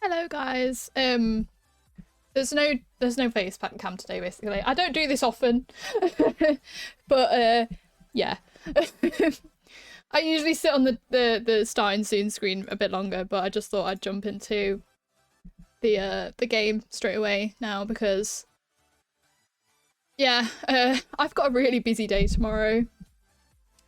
Hello guys. There's no face cam today basically. I don't do this often. But yeah. I usually sit on the starting soon screen a bit longer, but I just thought I'd jump into the game straight away now because yeah, I've got a really busy day tomorrow.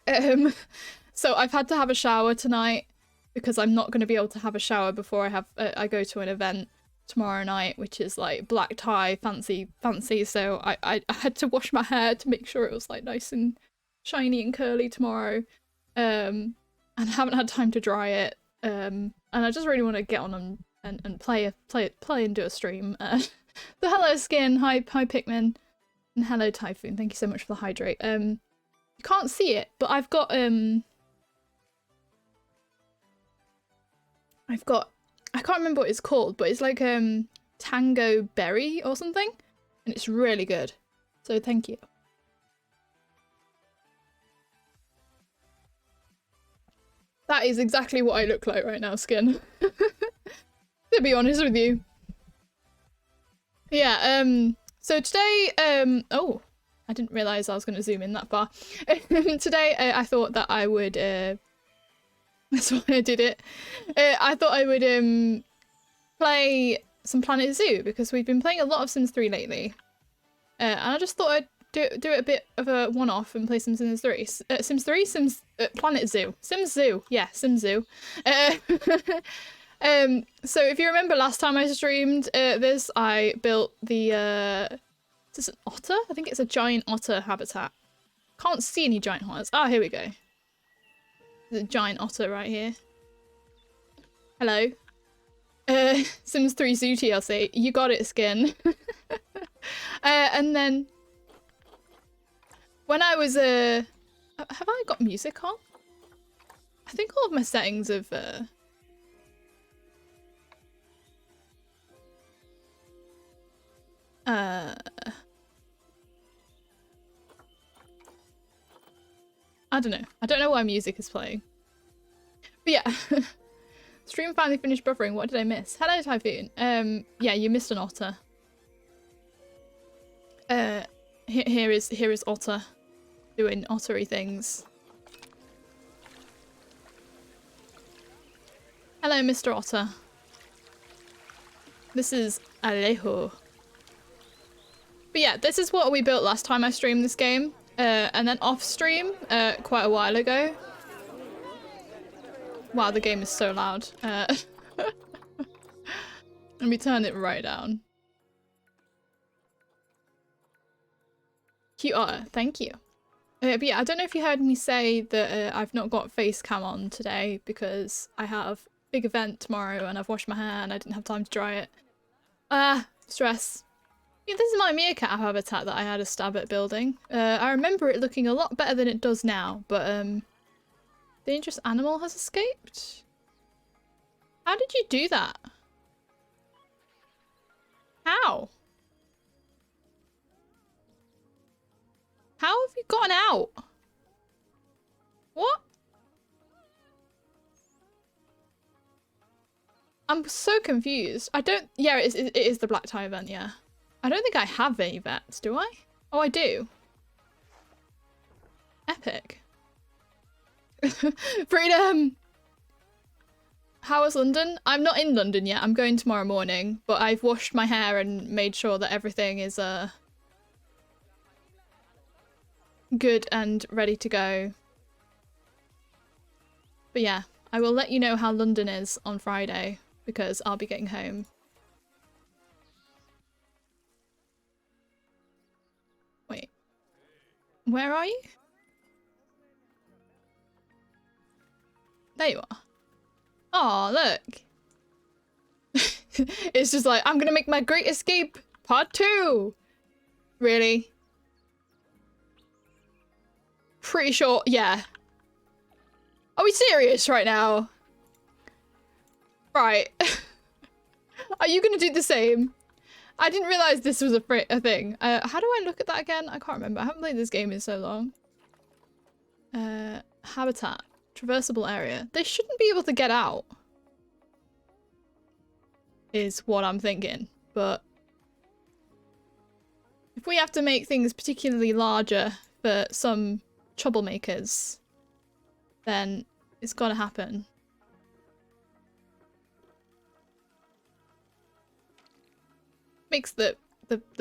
So I've had to have a shower tonight because I'm not going to be able to have a shower before I go to an event tomorrow night, which is like black tie, fancy. So I had to wash my hair to make sure it was like nice and shiny and curly tomorrow. And I haven't had time to dry it. And I just really want to get on and play and do a stream. So hello Skin, hi Pikmin, and hello Typhoon. Thank you so much for the hydrate. You can't see it, but I've got I can't remember what it's called, but it's like Tango Berry or something, and it's really good. So thank you. That is exactly what I look like right now, Skin. To be honest with you. Yeah, so today, oh, I didn't realise I was going to zoom in that far. Today, I thought that I would, that's why I did it. I thought I would, play some Planet Zoo, because we've been playing a lot of Sims 3 lately. And I just thought I'd do it a bit of a one-off and play some Sims 3. Planet Zoo. Sims Zoo. Yeah, Sims Zoo. So if you remember last time I streamed this, I built the, is this an otter? I think it's a giant otter habitat. Can't see any giant otters. Ah, here we go. There's a giant otter right here. Hello. Sims 3 Zoo TLC. You got it, Skin. And then when I was, have I got music on? I think all of my settings have, I don't know. I don't know why music is playing. But yeah. Stream finally finished buffering. What did I miss? Hello, Typhoon. Yeah, you missed an otter. Here is Otter doing ottery things. Hello, Mr. Otter. This is Alejo. But yeah, this is what we built last time I streamed this game. And then off stream, quite a while ago. Wow, the game is so loud. Let me turn it right down. Cute otter, thank you. But yeah, I don't know if you heard me say that I've not got face cam on today because I have a big event tomorrow and I've washed my hair and I didn't have time to dry it. Stress. Yeah, this is my meerkat habitat that I had a stab at building. I remember it looking a lot better than it does now, but dangerous animal has escaped? How did you do that? How? How have you gotten out? What? I'm so confused. I don't... Yeah, it is the black tie event, yeah. I don't think I have any vets, do I? Oh, I do. Epic. Freedom! How was London? I'm not in London yet. I'm going tomorrow morning, but I've washed my hair and made sure that everything is good and ready to go. But yeah, I will let you know how London is on Friday because I'll be getting home. Wait. Where are you? There you are. Oh, look. It's just like, I'm gonna make my great escape part 2. Really? Pretty sure, yeah. Are we serious right now? Right. Are you gonna do the same? I didn't realize this was a thing. How do I look at that again? I can't remember. I haven't played this game in so long. Habitat. Traversable area. They shouldn't be able to get out. is what I'm thinking. But if we have to make things particularly larger for some troublemakers, then it's gotta happen. Makes the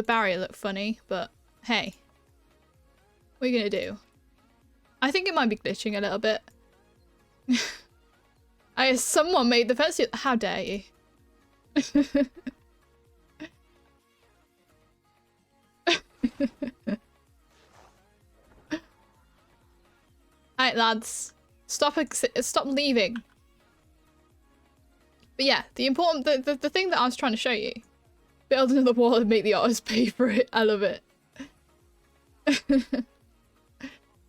barrier look funny, but hey. What are you gonna do? I think it might be glitching a little bit. Someone made the fence. How dare you? Alright, lads. Stop leaving. But yeah, the thing that I was trying to show you. Build another wall and make the artists pay for it. I love it.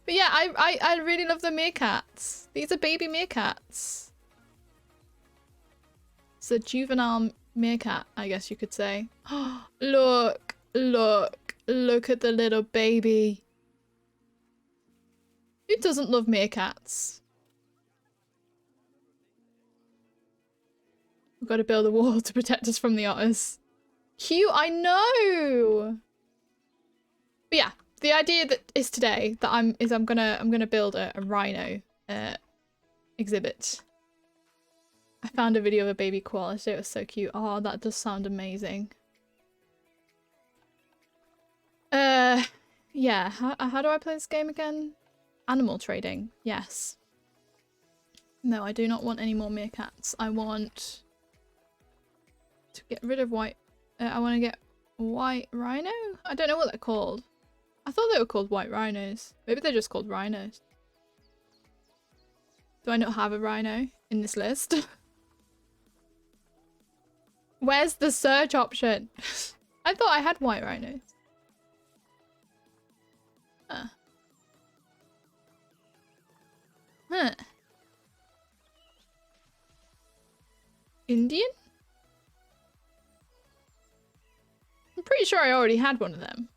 But yeah, I really love the meerkats. These are baby meerkats. It's a juvenile meerkat, I guess you could say. Look at the little baby. Who doesn't love meerkats? We've got to build a wall to protect us from the otters. Cute, I know. But yeah, the idea that is today that I'm gonna build a rhino exhibit. I found a video of a baby koala, so it was so cute. Oh, that does sound amazing. Yeah, how do I play this game again? Animal trading, yes. No, I do not want any more meerkats. I want to get rid of white. I want to get white rhino? I don't know what they're called. I thought they were called white rhinos. Maybe they're just called rhinos. Do I not have a rhino in this list? Where's the search option? I thought I had white rhinos. Huh. Indian? I'm pretty sure I already had one of them.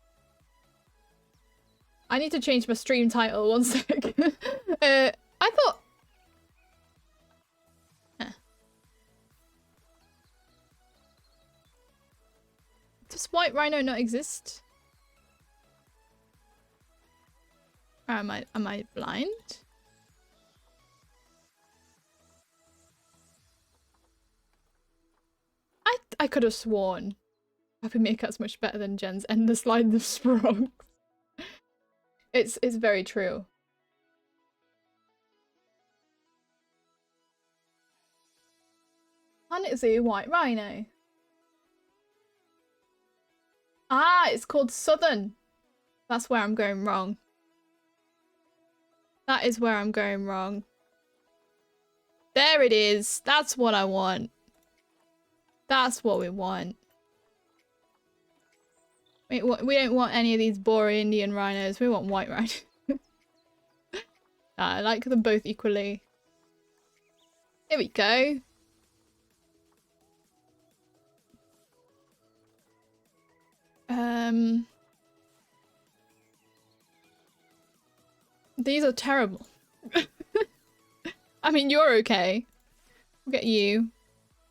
I need to change my stream title, one sec. I thought... Does white rhino not exist? Or am I blind? I could have sworn Happy Meerkat's much better than Jen's Endless Line of Sprongs. It's very true. Planet Zoo White Rhino. Ah, it's called Southern. That's where I'm going wrong. That is where I'm going wrong. There it is. That's what I want. That's what we want. We don't want any of these boring Indian rhinos. We want white rhinos. I like them both equally. Here we go. These are terrible. I mean, you're okay. We'll get you.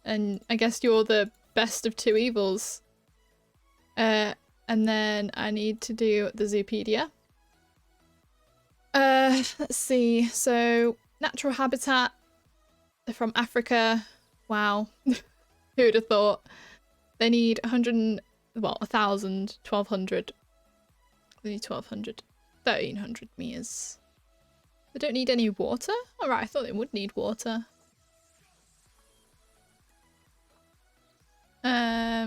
And I guess you're the best of two evils. And then I need to do the Zoopedia. Let's see. So, natural habitat. They're from Africa. Wow. Who would have thought? They need 1,000, 1,200. They need 1,200. 1,300 meters. They don't need any water? Alright, I thought they would need water. I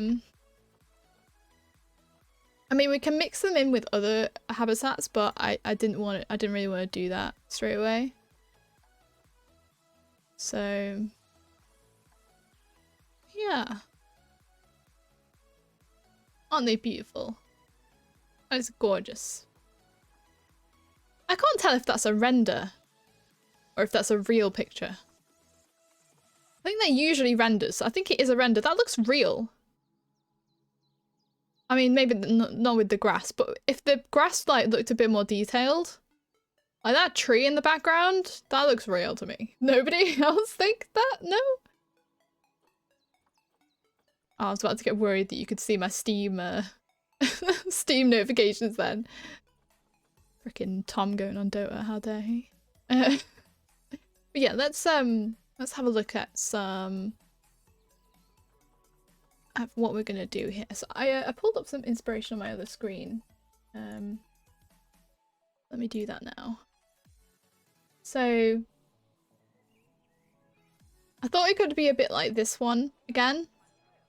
mean, we can mix them in with other habitats, but I didn't really want to do that straight away. So yeah. Aren't they beautiful? That is gorgeous. I can't tell if that's a render or if that's a real picture. I think they're usually renders. So I think it is a render. That looks real. I mean, maybe not with the grass, but if the grass like looked a bit more detailed, like that tree in the background, that looks real to me. Nobody else think that? No? I was about to get worried that you could see my Steam Steam notifications then. Frickin' Tom going on Dota, how dare he? But yeah, let's have a look at some of what we're gonna do here. So I pulled up some inspiration on my other screen. Let me do that now. So I thought it could be a bit like this one again,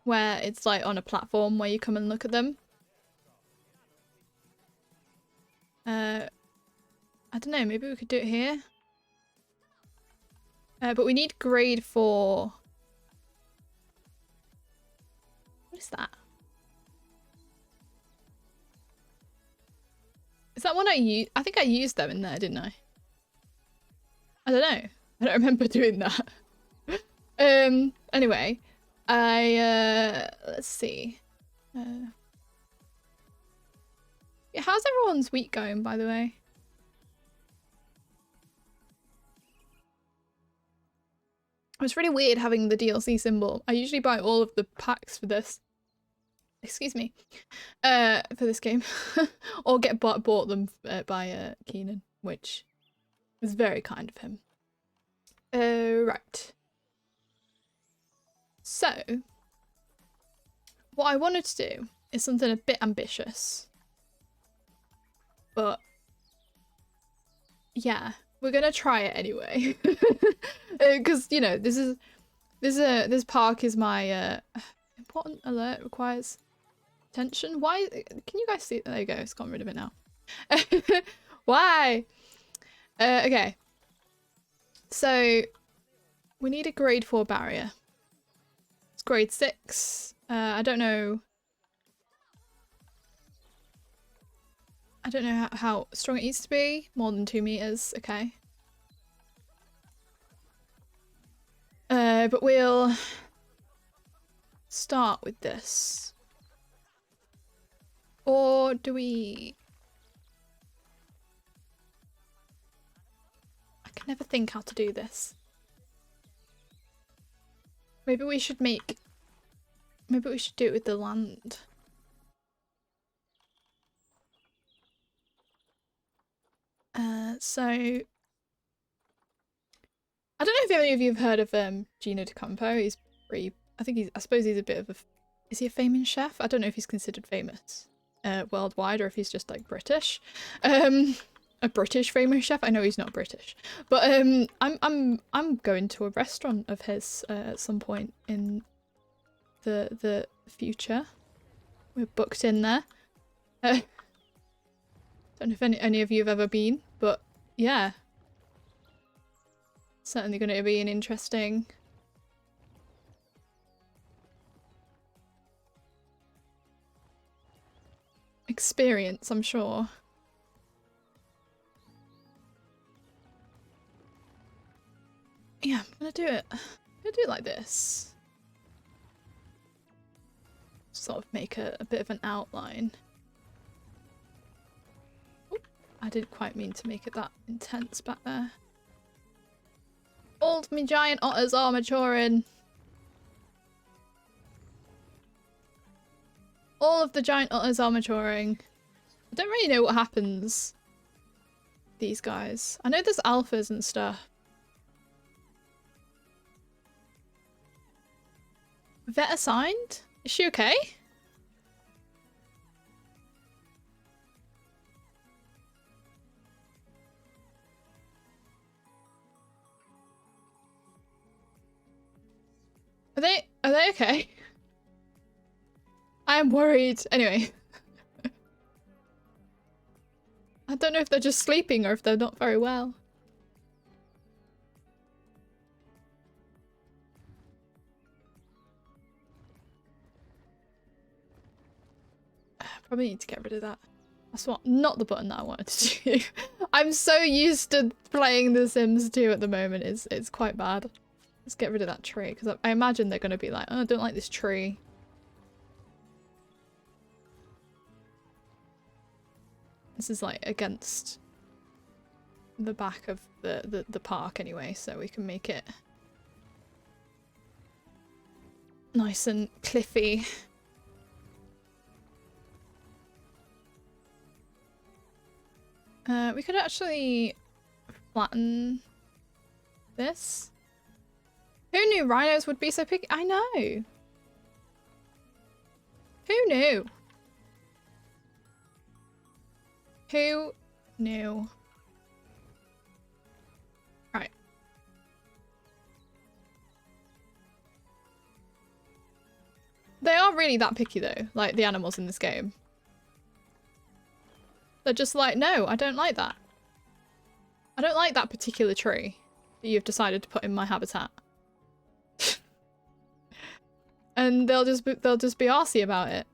where it's like on a platform where you come and look at them. I don't know, maybe we could do it here. But we need grade 4. What is that? Is that one I used? I think I used them in there, didn't I? I don't know. I don't remember doing that. Anyway, let's see. Yeah, how's everyone's week going, by the way? It's really weird having the DLC symbol. I usually buy all of the packs for this. Excuse me. For this game. Or get bought them by Keenan, which was very kind of him. Right. So, what I wanted to do is something a bit ambitious. But, yeah, we're gonna try it anyway. Because, you know, this park is my important alert requires attention. Why? Can you guys see? There you go, it's gotten rid of it now. Why? Okay. So, we need a grade 4 barrier. It's grade 6. I don't know. I don't know how strong it needs to be. More than 2 meters. Okay. But we'll start with this. Or do we... I can never think how to do this. Maybe we should make... Maybe we should do it with the land. So... I don't know if any of you have heard of Gino D'Acampo. He's pretty... I suppose he's a bit of a... Is he a famous chef? I don't know if he's considered famous worldwide or if he's just like British. A British famous chef. I know he's not British, but I'm going to a restaurant of his at some point in the future. We're booked in there. Don't know if any of you have ever been, but yeah, certainly going to be an interesting experience, I'm sure. Yeah, I'm gonna do it. I'm gonna do it like this. Sort of make a bit of an outline. Ooh, I didn't quite mean to make it that intense back there. All my giant otters are maturing. All of the giant otters are maturing. I don't really know what happens. These guys. I know there's alphas and stuff. Vet assigned? Is she okay? Are they okay? I am worried. Anyway. I don't know if they're just sleeping or if they're not very well. Probably need to get rid of that. That's not the button that I wanted to do. I'm so used to playing The Sims 2 at the moment. It's quite bad. Let's get rid of that tree because I imagine they're going to be like, oh, I don't like this tree. This is like against the back of the park anyway, so we can make it nice and cliffy. We could actually flatten this. Who knew rhinos would be so picky? I know. Who knew? Who knew? Right. They are really that picky though, like the animals in this game. They're just like, no, I don't like that. I don't like that particular tree that you've decided to put in my habitat. And they'll just be arsey about it.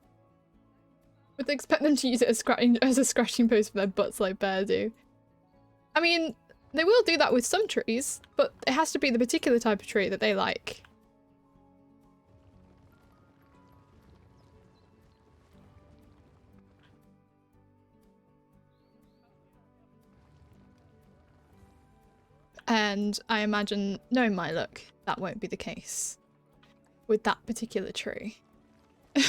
Would they expect them to use it as a scratching post for their butts like bears do? I mean, they will do that with some trees, but it has to be the particular type of tree that they like. And I imagine, knowing my luck, that won't be the case with that particular tree. I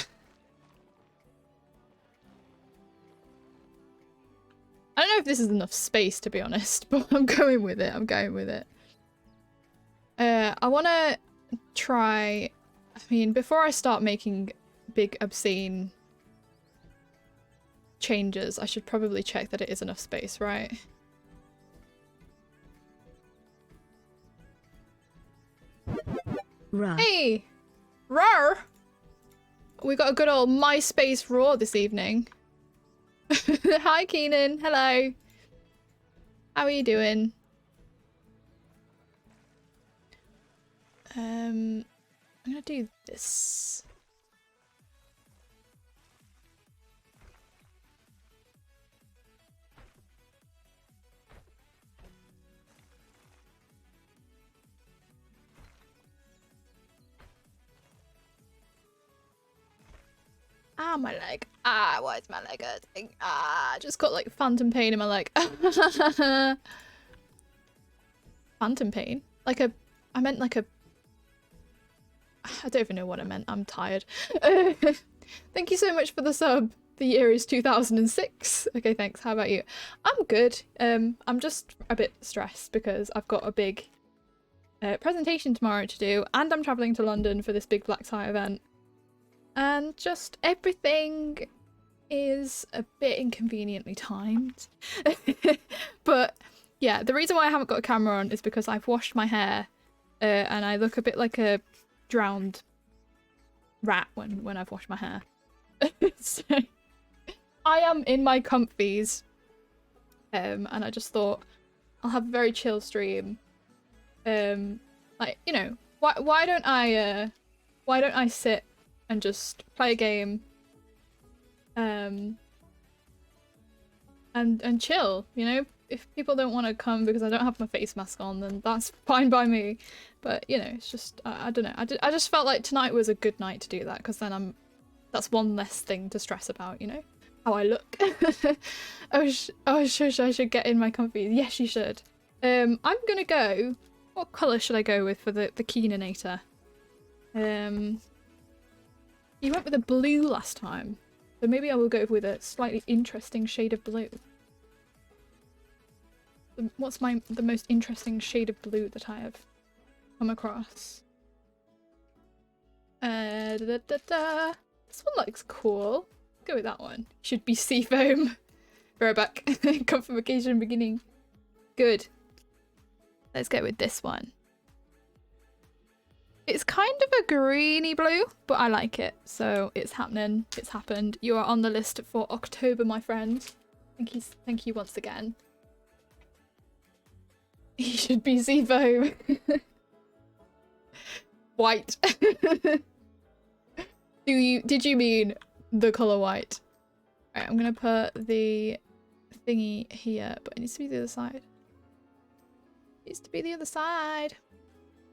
don't know if this is enough space, to be honest, but I'm going with it. I'm going with it. I want to try... I mean, before I start making big, obscene changes, I should probably check that it is enough space, right? Rawr. Hey! Roar! We got a good old MySpace roar this evening. Hi, Keenan. Hello. How are you doing? I'm gonna do this. Ah, my leg. Ah, why is my leg hurting? Ah, I just got like phantom pain in my leg. Phantom pain? Like a... I meant like a... I don't even know what I meant. I'm tired. Thank you so much for the sub. The year is 2006. Okay, thanks. How about you? I'm good. I'm just a bit stressed because I've got a big presentation tomorrow to do, and I'm travelling to London for this big black tie event. And just everything is a bit inconveniently timed. But yeah, the reason why I haven't got a camera on is because I've washed my hair and I look a bit like a drowned rat when I've washed my hair. So I am in my comfies and I just thought I'll have a very chill stream. Like, you know, why don't I sit and just play a game and chill, you know? If people don't want to come because I don't have my face mask on, then that's fine by me. But, you know, it's just, I don't know. I just felt like tonight was a good night to do that, because then that's one less thing to stress about, you know? How I look. Oh, shush, I should get in my comfies. Yes, you should. I'm gonna go... What colour should I go with for the Keenanator? You went with a blue last time, so maybe I will go with a slightly interesting shade of blue. What's the most interesting shade of blue that I have come across? This one looks cool. Go with that one. Should be seafoam. Throwback. Confirmation beginning. Good. Let's go with this one. It's kind of a greeny blue, but I like it. So it's happening. It's happened. You are on the list for October, my friend. Thank you once again. He should be seafoam. White. Did you mean the colour white? Right, I'm gonna put the thingy here, but it needs to be the other side. It needs to be the other side.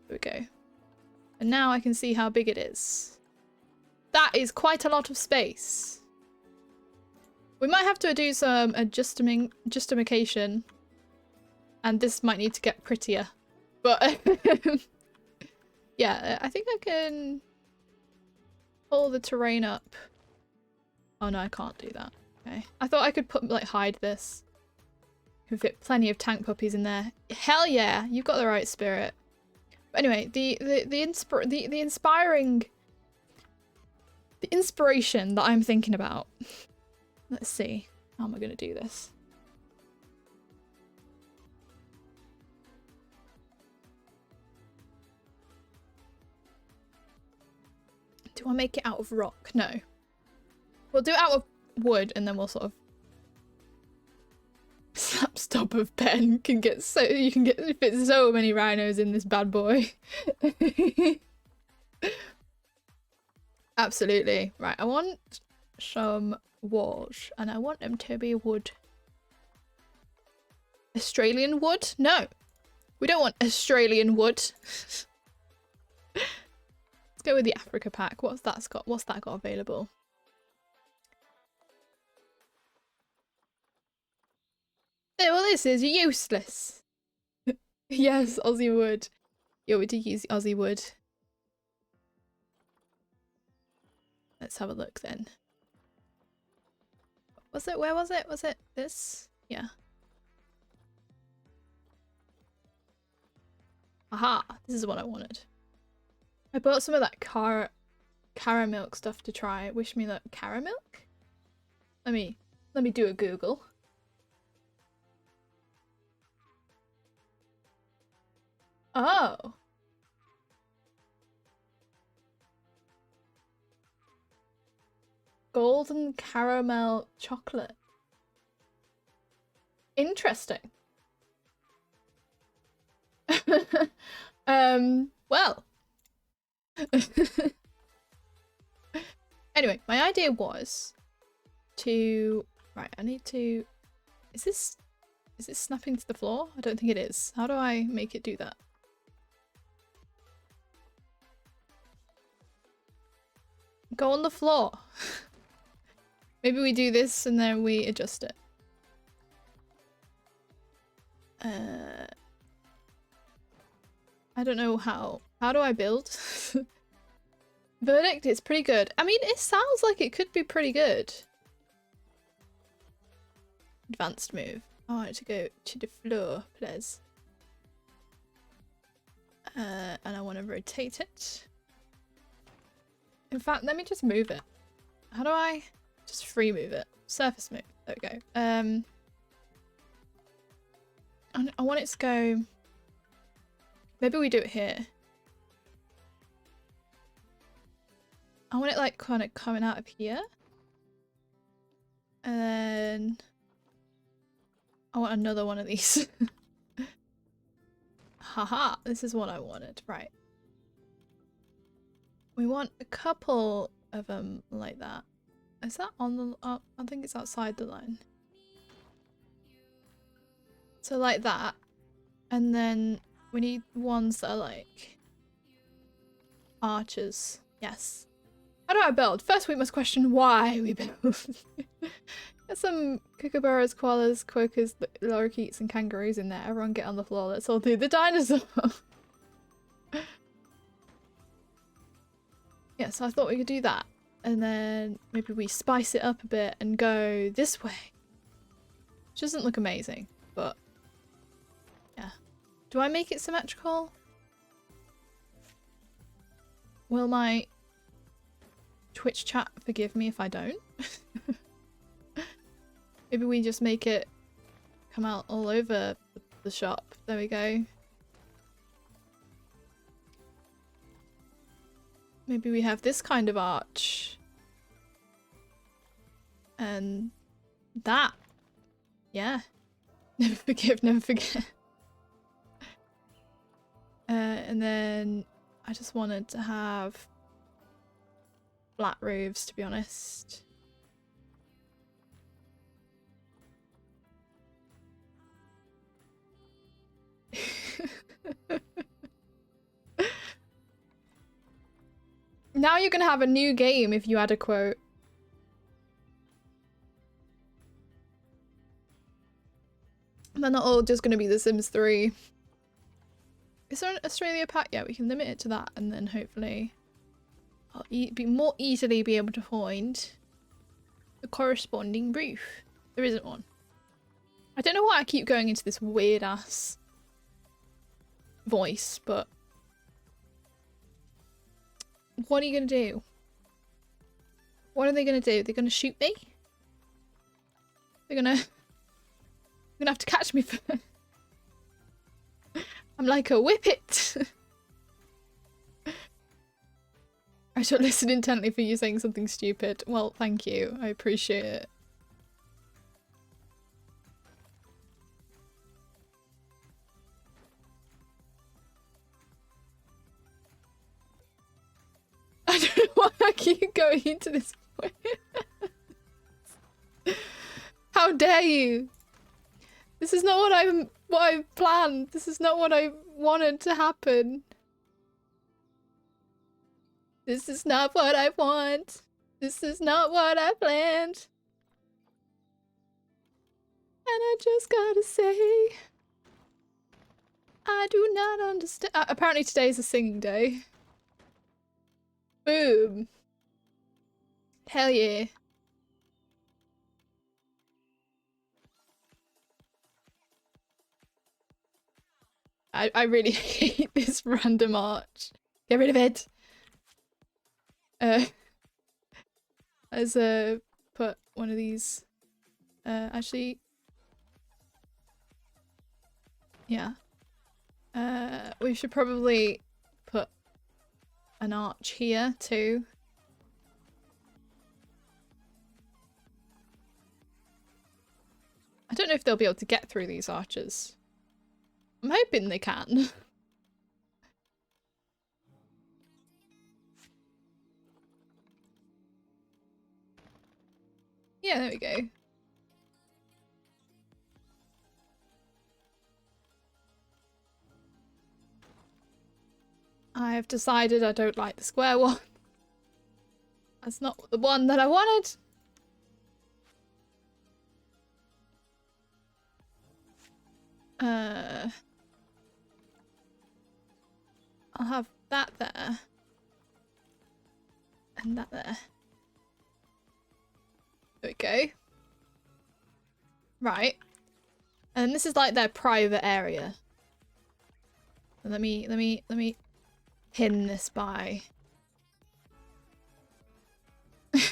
There we go. And now I can see how big it is. That is quite a lot of space. We might have to do some adjustification. And this might need to get prettier. But yeah, I think I can pull the terrain up. Oh no, I can't do that. Okay. I thought I could put, like, hide this. Can fit plenty of tank puppies in there. Hell yeah, you've got the right spirit. But anyway, the inspiration that I'm thinking about. Let's see. How am I gonna do this? Do I make it out of rock? No. We'll do it out of wood and then we'll sort of slap stop of pen can get so you can get fit so many rhinos in this bad boy. Absolutely. Right, I want some walls and I want them to be wood. Australian wood? No. We don't want Australian wood. Let's go with the Africa pack. What's that got available? Oh, well, this is useless. Yes, Aussie wood. Yeah, we do use Aussie wood. Let's have a look then. Was it? Where was it? Was it this? Yeah. Aha! This is what I wanted. I bought some of that caramilk stuff to try. Wish me luck. Caramilk? Let me do a Google. Oh. Golden caramel chocolate. Interesting. Well. Anyway, my idea was to... Right, I need to... Is it snapping to the floor? I don't think it is. How do I make it do that? Go on the floor. Maybe we do this and then we adjust it. I don't know how. How do I build? Verdict, it's pretty good. I mean, it sounds like it could be pretty good. Advanced move. I want it to go to the floor, please. And I want to rotate it. In fact, let me just move it. How do I just free move it? Surface move. There we go. I want it to go... Maybe we do it here. I want it like kind of coming out of here. And then I want another one of these. Haha, this is what I wanted. Right. We want a couple of them like that. Is that on the... I think it's outside the line. So like that. And then we need ones that are like archers. Yes. How do I build? First we must question why we build. Get some kookaburras, koalas, quokkas, lorikeets and kangaroos in there. Everyone get on the floor. Let's all do the dinosaur. Yeah, so I thought we could do that. And then maybe we spice it up a bit and go this way. Which doesn't look amazing, but yeah. Do I make it symmetrical? Will my Twitch chat forgive me if I don't? Maybe we just make it come out all over the shop. There we go. Maybe we have this kind of arch. And that. Yeah. Never forgive, never forget. And then I just wanted to have flat roofs, to be honest. Now you're gonna have a new game if you add a quote. They're not all just gonna be The Sims 3. Is there an Australia pack? Yeah, we can limit it to that and then hopefully I'll be more easily be able to find the corresponding roof. There isn't one. I don't know why I keep going into this weird ass voice, but what are you gonna do? What are they gonna do? They're gonna shoot me? They're gonna have to catch me for I'm like a whippet. I shall listen intently for you saying something stupid. Well, thank you. I appreciate it. I don't know why I keep going into this way. How dare you? This is not what I planned. This is not what I wanted to happen. This is not what I want. This is not what I planned. And I just gotta say, I do not understand. Apparently today is a singing day. Boom. Hell yeah. I really hate this random arch. Get rid of it. Let's put one of these. Actually, yeah. We should probably put an arch here too. I don't know if they'll be able to get through these arches. I'm hoping they can. Yeah, there we go. I have decided I don't like the square one. That's not the one that I wanted. I'll have that there. And that there. There we go. Right. And this is like their private area. Let me pin this by.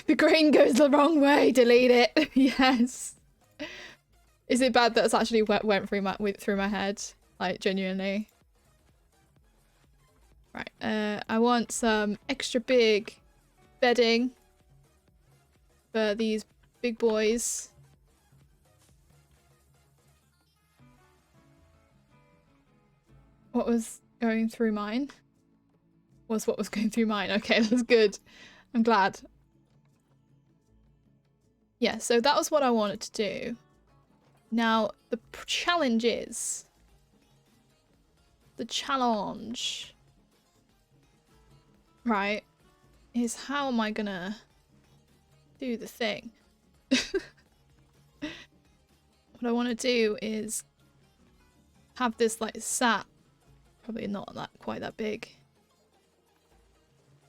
The grain goes the wrong way. Delete it. Yes. Is it bad that it's actually went through my head? Like genuinely. Right. I want some extra big bedding for these big boys. What was going through mine? Was what was going through mine. Okay, that's good. I'm glad. Yeah, so that was what I wanted to do. Now, the challenge is... The challenge... Right, is how am I gonna do the thing? What I want to do is have this like sat, probably not that quite that big,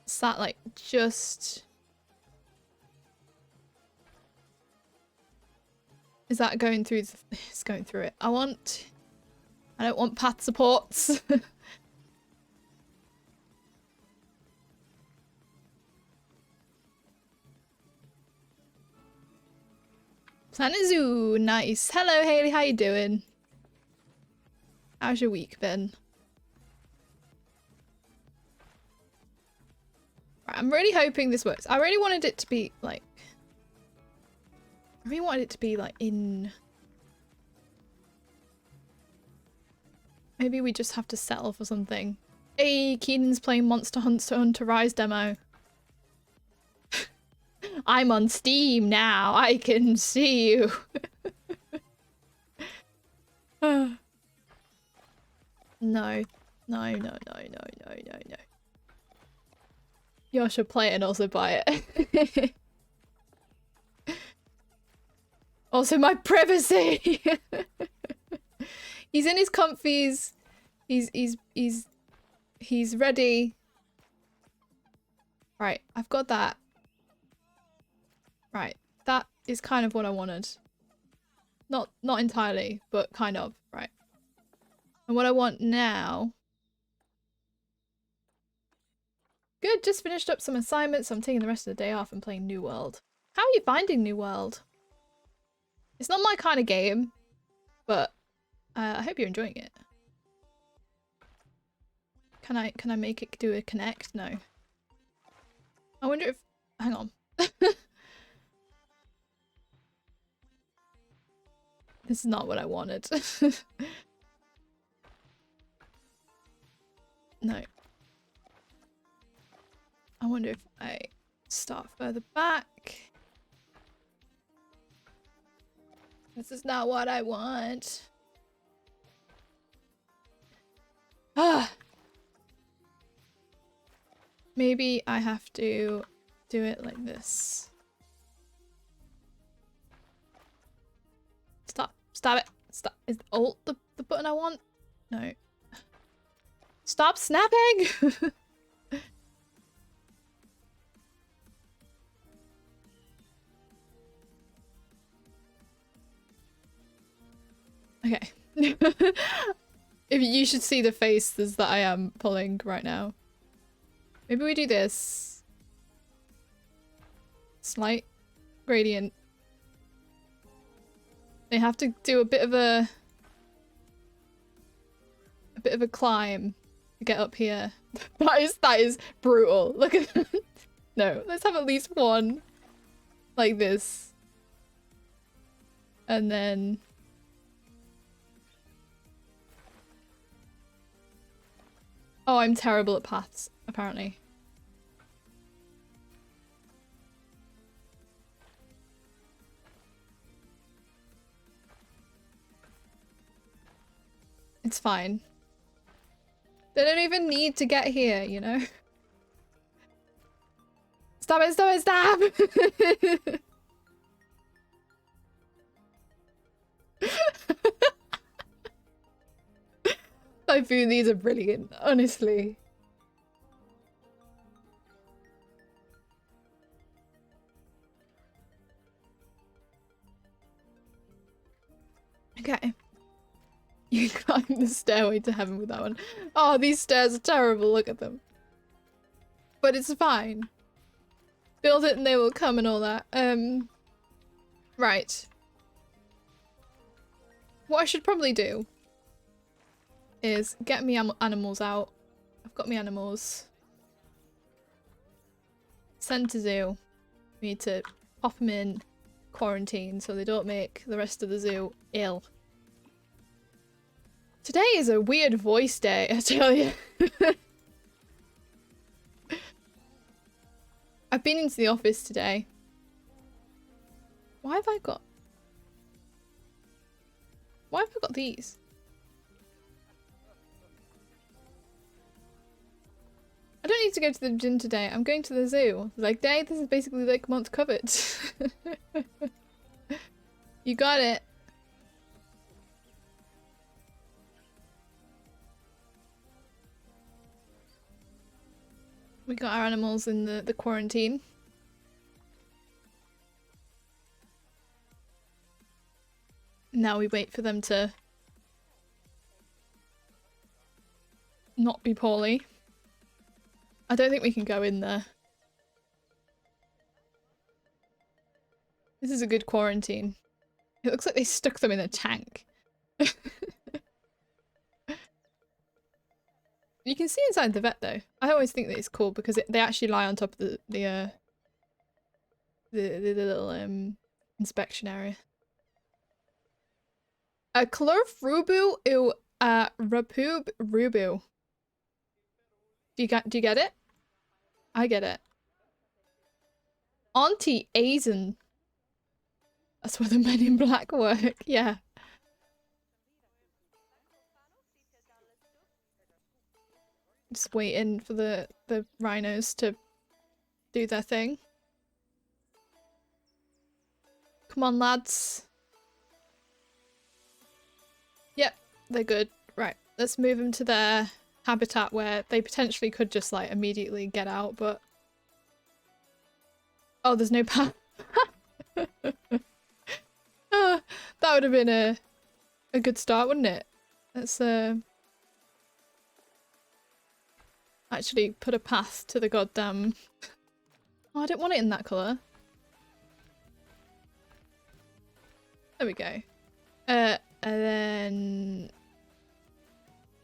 sat like just, is that going through it's going through it. I don't want path supports. Planet Zoo, nice. Hello Haley, how you doing? How's your week been? Right, I'm really hoping this works. I really wanted it to be like... I really wanted it to be like in... Maybe we just have to settle for something. Hey, Keenan's playing Monster Hunter Rise demo. I'm on Steam now. I can see you. No. No, no, no, no, no, no, no. You should play it and also buy it. Also my privacy. He's in his comfies. He's ready. Right, I've got that. Right, that is kind of what I wanted. Not entirely, but kind of, right. And what I want now... Good, just finished up some assignments, so I'm taking the rest of the day off and playing New World. How are you finding New World? It's not my kind of game, but I hope you're enjoying it. Can I make it do a connect? No. I wonder if... Hang on. This is not what I wanted. No. I wonder if I start further back. This is not what I want. Ah! Maybe I have to do it like this. Stop. Stop it. Stop. Is Alt the button I want? No. Stop snapping! Okay. If you should see the faces that I am pulling right now. Maybe we do this. Slight gradient. They have to do a bit of a climb to get up here. That is brutal. Look at that. No, let's have at least one like this. And then oh, I'm terrible at paths, apparently. It's fine. They don't even need to get here, you know? Stop it, stop it, stop! Typhoon, these are brilliant, honestly. Okay. You climb the stairway to heaven with that one. Oh, these stairs are terrible, look at them. But it's fine. Build it and they will come and all that. Right. What I should probably do is get me animals out. I've got me animals. Send to zoo. We need to pop them in quarantine so they don't make the rest of the zoo ill. Today is a weird voice day, I tell you. I've been into the office today. Why have I got these? I don't need to go to the gym today. I'm going to the zoo. Like, day, this is basically like month covered. You got it. We got our animals in the quarantine. Now we wait for them to not be poorly. I don't think we can go in there. This is a good quarantine. It looks like they stuck them in a tank. You can see inside the vet though. I always think that it's cool because they actually lie on top of the little inspection area. Chlorfrubu u rapub rubu. Do you get it? I get it. Auntie Azen. That's where the men in black work, yeah. Just waiting for the rhinos to do their thing. Come on, lads. Yep, they're good. Right, let's move them to their habitat where they potentially could just like immediately get out, but Oh, there's no path. Ah, that would have been a good start, wouldn't it? Let's actually put a path to the goddamn... Oh, I don't want it in that colour. There we go. And then...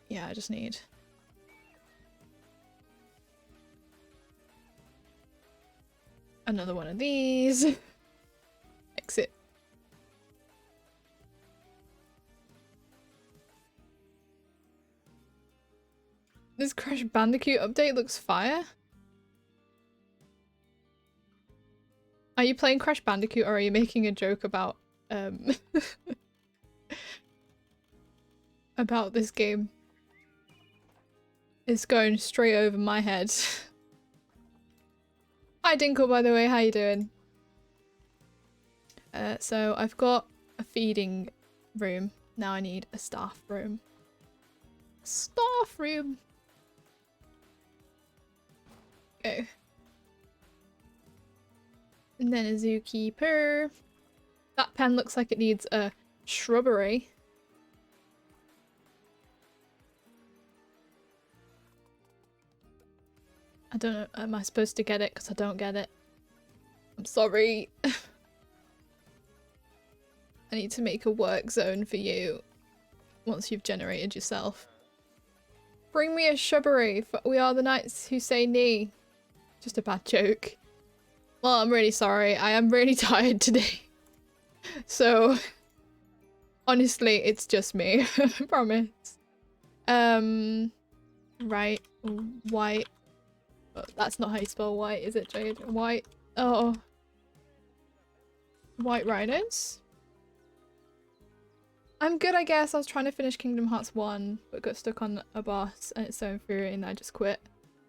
Yeah, I just need... another one of these. Exit. This Crash Bandicoot update looks fire. Are you playing Crash Bandicoot or are you making a joke about about this game? It's going straight over my head. Hi Dinkle, by the way, how you doing? So I've got a feeding room. Now I need a staff room. Staff room! Go. And then a zookeeper. That pen looks like it needs a shrubbery. I don't know, am I supposed to get it? Because I don't get it. I'm sorry. I need to make a work zone for you once you've generated yourself. Bring me a shrubbery, for we are the knights who say nee. Just a bad joke. Well, I'm really sorry. I am really tired today. So, honestly, it's just me. I promise. Right. White. Oh, that's not how you spell white, is it, Jade? White. Oh. White rhinos? I'm good, I guess. I was trying to finish Kingdom Hearts 1, but got stuck on a boss, and it's so infuriating that I just quit.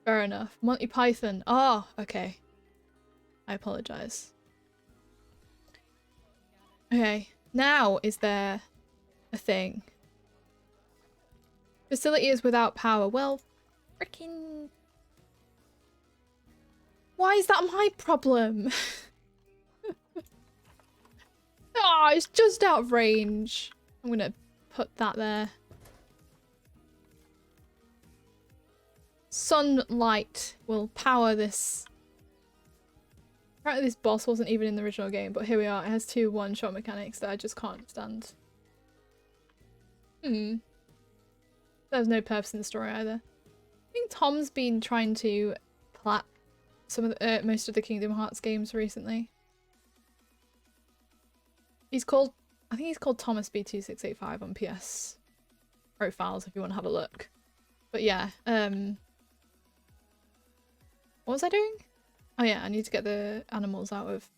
Fair enough. Monty Python. Oh, okay. I apologize. Okay. Now, is there a thing? Facility is without power. Well, freaking... Why is that my problem? Oh, it's just out of range. I'm gonna put that there. Sunlight will power this. Apparently this boss wasn't even in the original game, but here we are. It has two one-shot mechanics that I just can't stand. There's no purpose in the story either. I think Tom's been trying to plat some of the, most of the Kingdom Hearts games recently. He's called, I think he's called Thomas B2685 on PS profiles if you want to have a look. But yeah, what was I doing? Oh yeah, I need to get the animals out of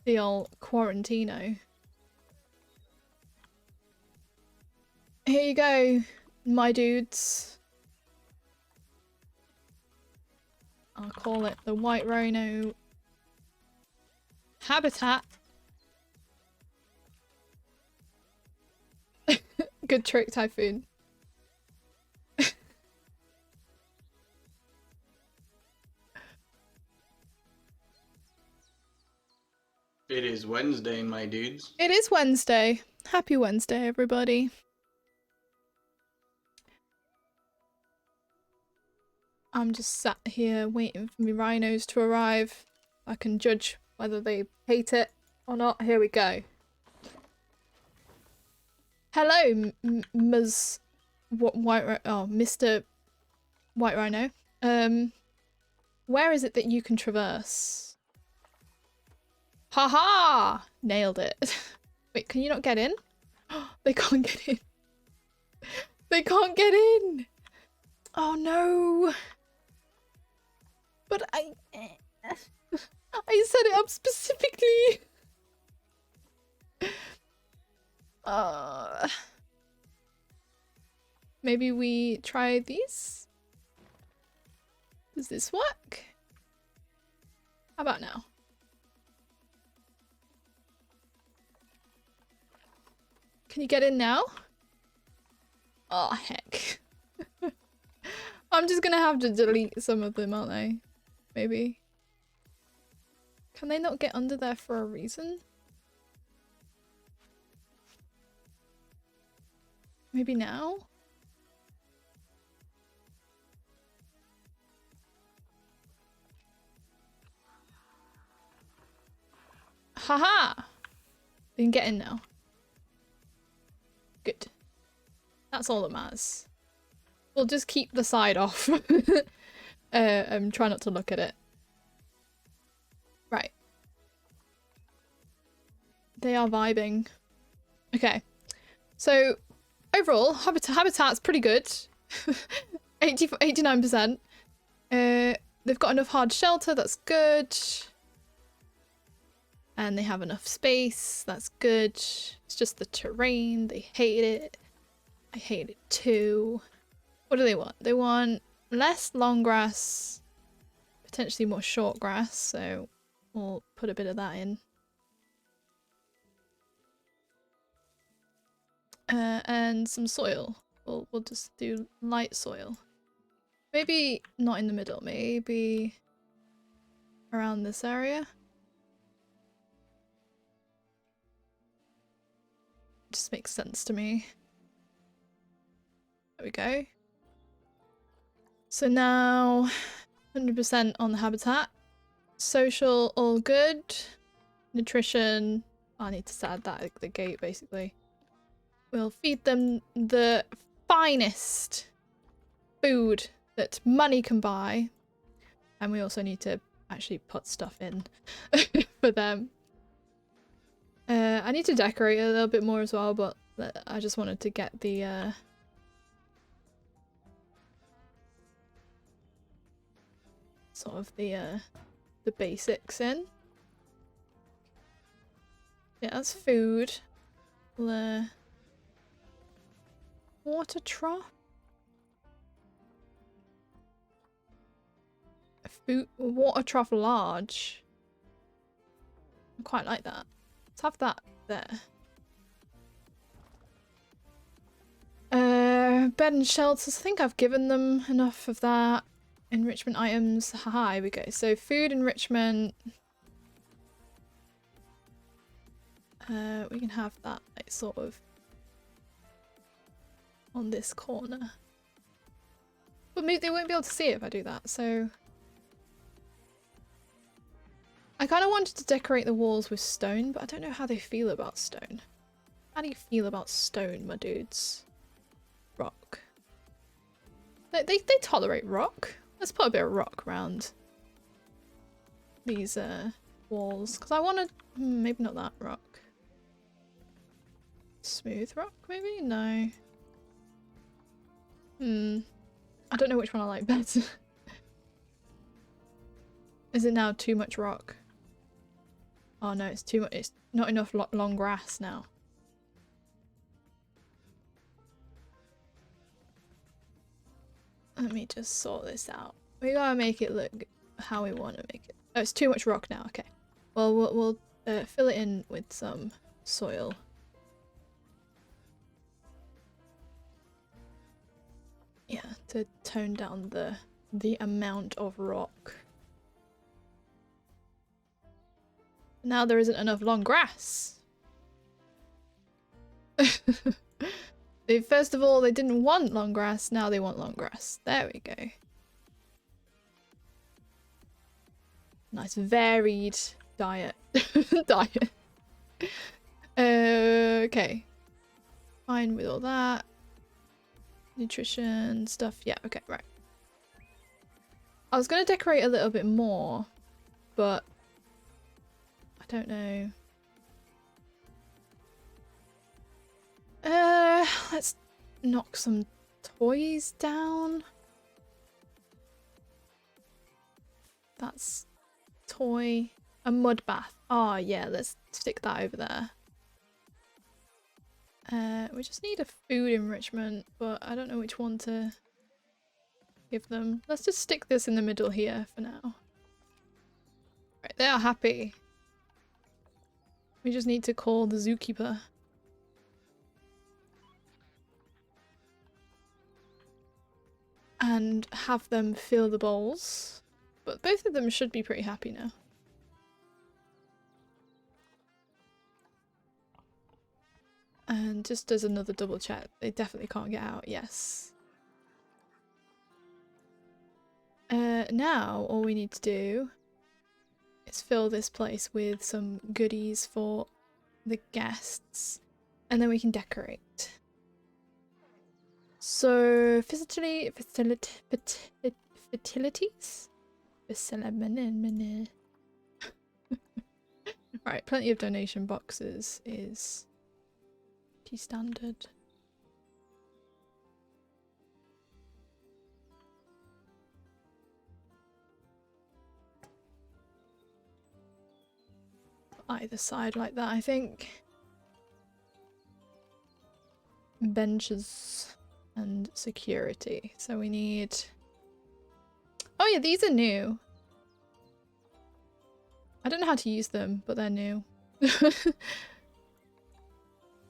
the old Quarantino. Here you go, my dudes. I'll call it the White Rhino habitat. Good trick, Typhoon. It is Wednesday, my dudes. It is Wednesday. Happy Wednesday, everybody. I'm just sat here waiting for my rhinos to arrive. I can judge whether they hate it or not. Here we go. Hello, Ms. Mr. White Rhino. Where is it that you can traverse? Haha! Nailed it. Wait, can you not get in? They can't get in. They can't get in! Oh no! But I set it up specifically! Maybe we try these? Does this work? How about now? Can you get in now? Oh, heck. I'm just gonna have to delete some of them, aren't I? Maybe. Can they not get under there for a reason? Maybe now? Haha! They can get in now. Good. That's all that matters. We'll just keep the side off. Try not to look at it. Right. They are vibing. Okay. So, overall, habitat's pretty good. 89%. They've got enough hard shelter, that's good. And they have enough space, that's good. It's just the terrain, they hate it. I hate it too. What do they want? They want less long grass, potentially more short grass, so we'll put a bit of that in. And some soil. We'll just do light soil. Maybe not in the middle, maybe around this area. Just makes sense to me. There we go. So now 100% on the habitat. Social, all good. Nutrition, I need to add that at the gate basically. We'll feed them the finest food that money can buy. And we also need to actually put stuff in for them. I need to decorate a little bit more as well, but I just wanted to get the sort of the basics in. Yeah, that's food. Water trough. Water trough large. I quite like that. Let's have that there. Bed and shelters. I think I've given them enough of that. Enrichment items. Haha, here we go. So food enrichment. We can have that like sort of on this corner. But maybe they won't be able to see it if I do that, so I kind of wanted to decorate the walls with stone, but I don't know how they feel about stone. How do you feel about stone, my dudes? Rock. They tolerate rock. Let's put a bit of rock around these walls, because I want to maybe not that rock. Smooth rock, maybe? No. I don't know which one I like better. Is it now too much rock? Oh no, it's too much. It's not enough long grass now. Let me just sort this out. We gotta make it look how we want to make it. Oh, it's too much rock now. Okay. Well, we'll fill it in with some soil. Yeah, to tone down the amount of rock. Now there isn't enough long grass. First of all, they didn't want long grass. Now they want long grass. There we go. Nice varied diet. Diet. Okay. Fine with all that. Nutrition stuff. Yeah, okay, right. I was going to decorate a little bit more, but I don't know. Let's knock some toys down. That's toy. A mud bath. Oh yeah, let's stick that over there. We just need a food enrichment, but I don't know which one to give them. Let's just stick this in the middle here for now. Right, they are happy. We just need to call the zookeeper. And have them fill the bowls. But both of them should be pretty happy now. And just as another double check, they definitely can't get out. Yes. Now all we need to do is fill this place with some goodies for the guests, and then we can decorate. So fertilities? Right, plenty of donation boxes is pretty standard. Either side like that, I think. Benches and security. So we need... Oh yeah, these are new. I don't know how to use them, but they're new.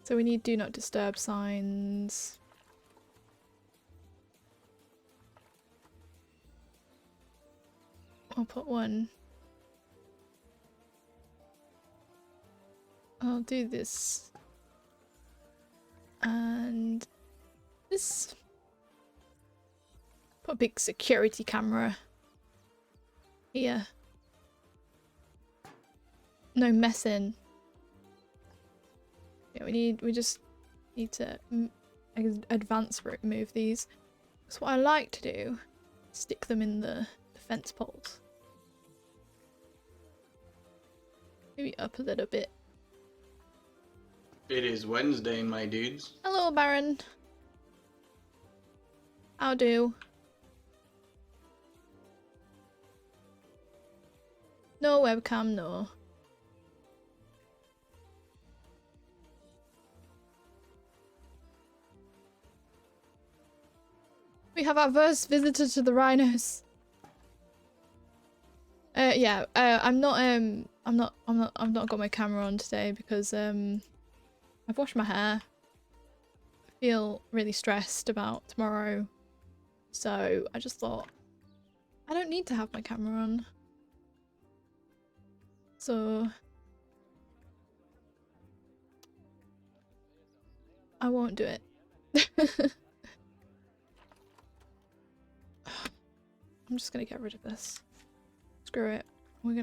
So we need do not disturb signs. I'll put one. I'll do this. And this. Put a big security camera here. No messing. Yeah, we just need to advance move these. That's what I like to do. Stick them in the fence poles. Maybe up a little bit. It is Wednesday, my dudes. Hello, Baron. How do? No webcam, no. We have our first visitor to the Rhinos. Yeah, I've not got my camera on today because I've washed my hair. I feel really stressed about tomorrow. So I just thought I don't need to have my camera on. So I won't do it. I'm just gonna get rid of this. Screw it. We're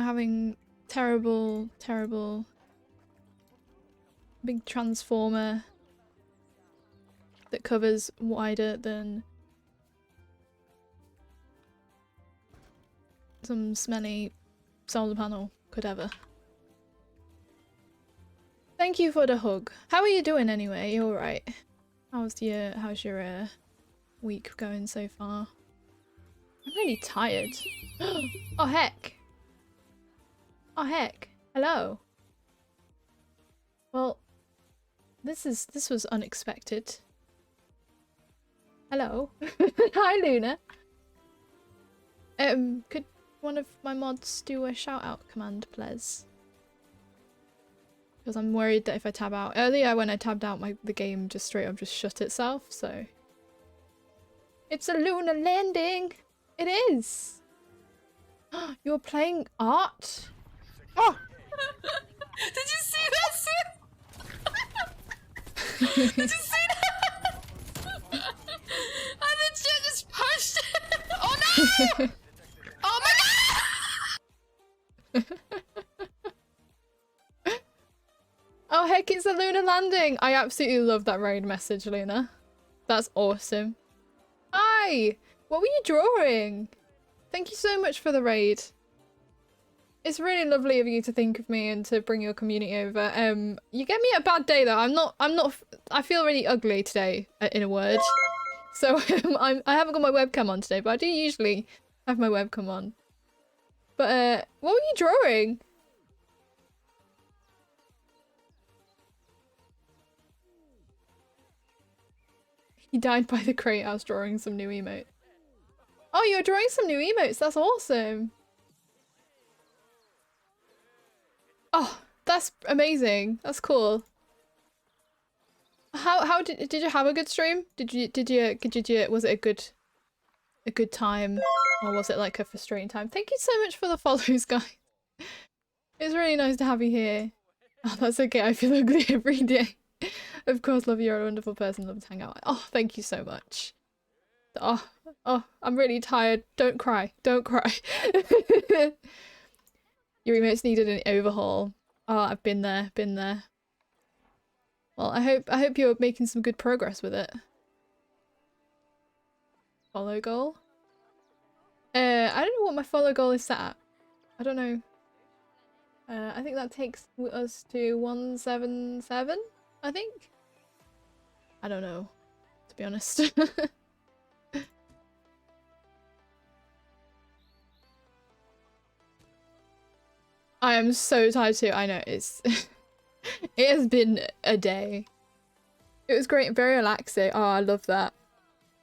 having terrible big transformer that covers wider than some smelly solar panel could ever. Thank you for the hug. How are you doing anyway? You alright? How's your week going so far? I'm really tired. Oh heck. Oh heck. Hello. Well, this was unexpected. Hello. Hi Luna. Could one of my mods do a shout out command, please? Because I'm worried that if I tab out earlier when I tabbed out the game just straight up just shut itself, so it's a lunar landing. It is. You're playing art? Oh! Did you see that, Sue? Did you see that? And then she just punched it. Oh no! Oh my god! Oh heck, it's a lunar landing! I absolutely love that raid message, Luna. That's awesome. Hi! What were you drawing? Thank you so much for the raid. It's really lovely of you to think of me and to bring your community over. You get me a bad day though. I feel really ugly today, in a word. So I haven't got my webcam on today, but I do usually have my webcam on. But what were you drawing? He died by the crate. I was drawing some new emotes. Oh, you're drawing some new emotes. That's awesome. Oh, that's amazing. That's cool. How did you have a good stream? Did you was it a good time, or was it like a frustrating time? Thank you so much for the follows, guys. It's really nice to have you here. Oh, that's okay. I feel ugly every day. Of course, love you. You're a wonderful person. Love to hang out. Oh, thank you so much. Oh, I'm really tired. Don't cry. Don't cry. Your emotes needed an overhaul. Oh, I've been there. Been there. Well, I hope you're making some good progress with it. Follow goal? I don't know what my follow goal is set at. I don't know. I think that takes us to 177, I think? I don't know, to be honest. I am so tired too. I know, it's... it has been a day. It was great, very relaxing. Oh, I love that.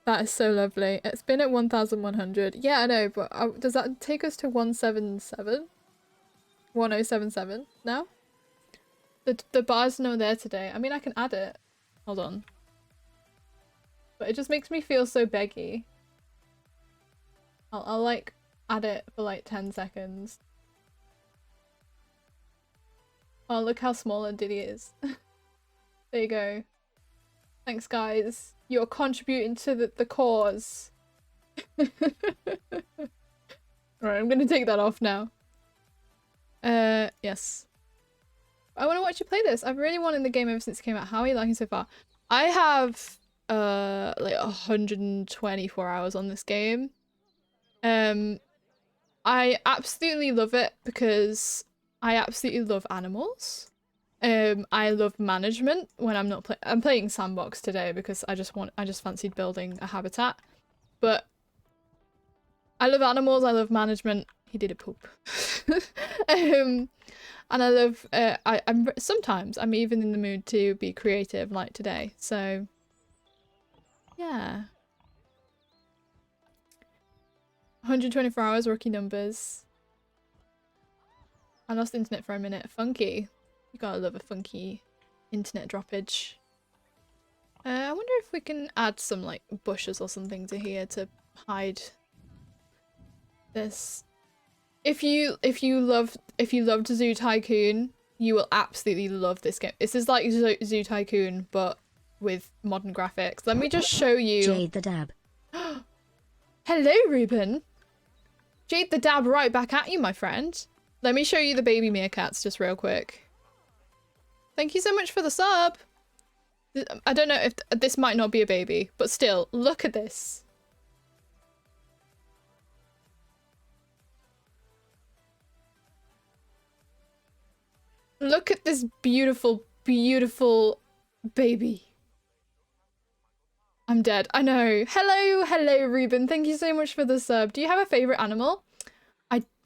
That is so lovely. It's been at 1,100. Yeah, I know, but does that take us to 177? 1077 now? The bar's no there today. I mean, I can add it. Hold on. But it just makes me feel so beggy. I'll like add it for like 10 seconds. Oh, look how small and Diddy is. There you go. Thanks, guys. You're contributing to the cause. Right, I'm gonna take that off now. Yes. I want to watch you play this. I've really wanted the game ever since it came out. How are you liking so far? I have like 124 hours on this game. I absolutely love it because I absolutely love animals. I love management when I'm not I'm playing sandbox today because I just fancied building a habitat. But I love animals, I love management. He did a poop. And I love sometimes I'm even in the mood to be creative like today. So yeah. 124 hours, rookie numbers. I lost internet for a minute. Funky. You gotta love a funky internet droppage. I wonder if we can add some like bushes or something to here to hide this. If you loved Zoo Tycoon, you will absolutely love this game. This is like Zoo Tycoon but with modern graphics. Let me just show you. Jade the Dab. Hello, Ruben. Jade the Dab right back at you, my friend. Let me show you the baby meerkats just real quick. Thank you so much for the sub. I don't know if this might not be a baby, but still, look at this. Look at this beautiful, beautiful baby. I'm dead. I know. Hello, Ruben. Thank you so much for the sub. Do you have a favorite animal?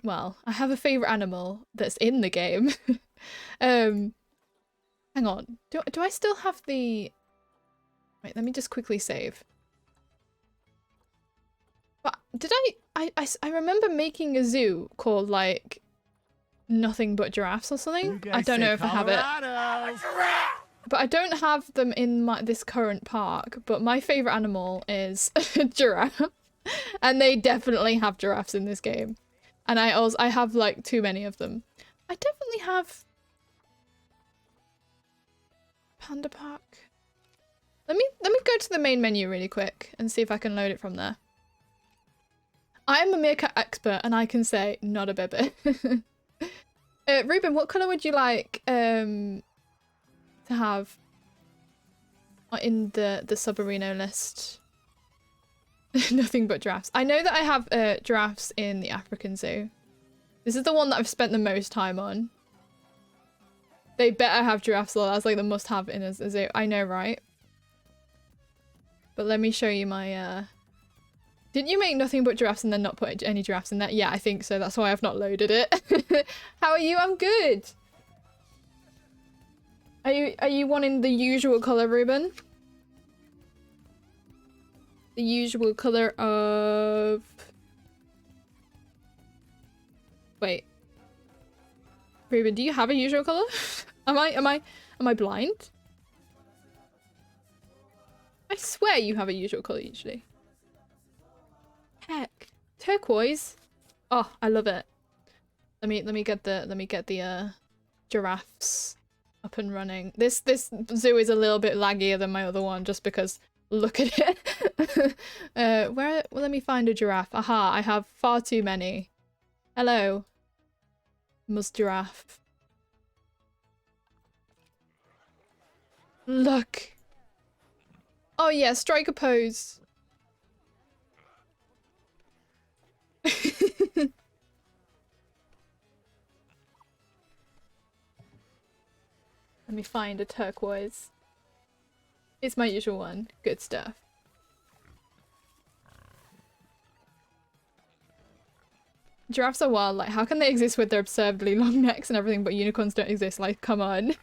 Well, I have a favorite animal that's in the game. Hang on. Do I still have the... Wait, let me just quickly save. But did I remember making a zoo called like Nothing But Giraffes or something? I don't know if I have it. But I don't have them in this current park. But my favorite animal is a giraffe. And they definitely have giraffes in this game. And I have like too many of them. I definitely have Panda Park. Let me go to the main menu really quick and see if I can load it from there. I am a meerkat expert and I can say not a baby. Ruben, what colour would you like to have in the Subarino list? Nothing but giraffes. I know that I have giraffes in the African Zoo. This is the one that I've spent the most time on. They better have giraffes though. That's like the must-have in a zoo. I know, right? But let me show you my... Didn't you make Nothing But Giraffes and then not put any giraffes in there? Yeah, I think so. That's why I've not loaded it. How are you? I'm good. Are you wanting the usual colour, Ruben? The usual colour of... Wait. Ruben, do you have a usual colour? Am I blind? I swear you have a usual colour usually. Heck. Turquoise? Oh, I love it. Let me get the giraffes up and running. This zoo is a little bit laggier than my other one just because look at it. Well, let me find a giraffe. Aha, I have far too many. Hello. Mus giraffe. Look. Oh yeah, strike a pose. Let me find a turquoise. It's my usual one. Good stuff. Giraffes are wild. Like, how can they exist with their absurdly long necks and everything, but unicorns don't exist? Like, come on.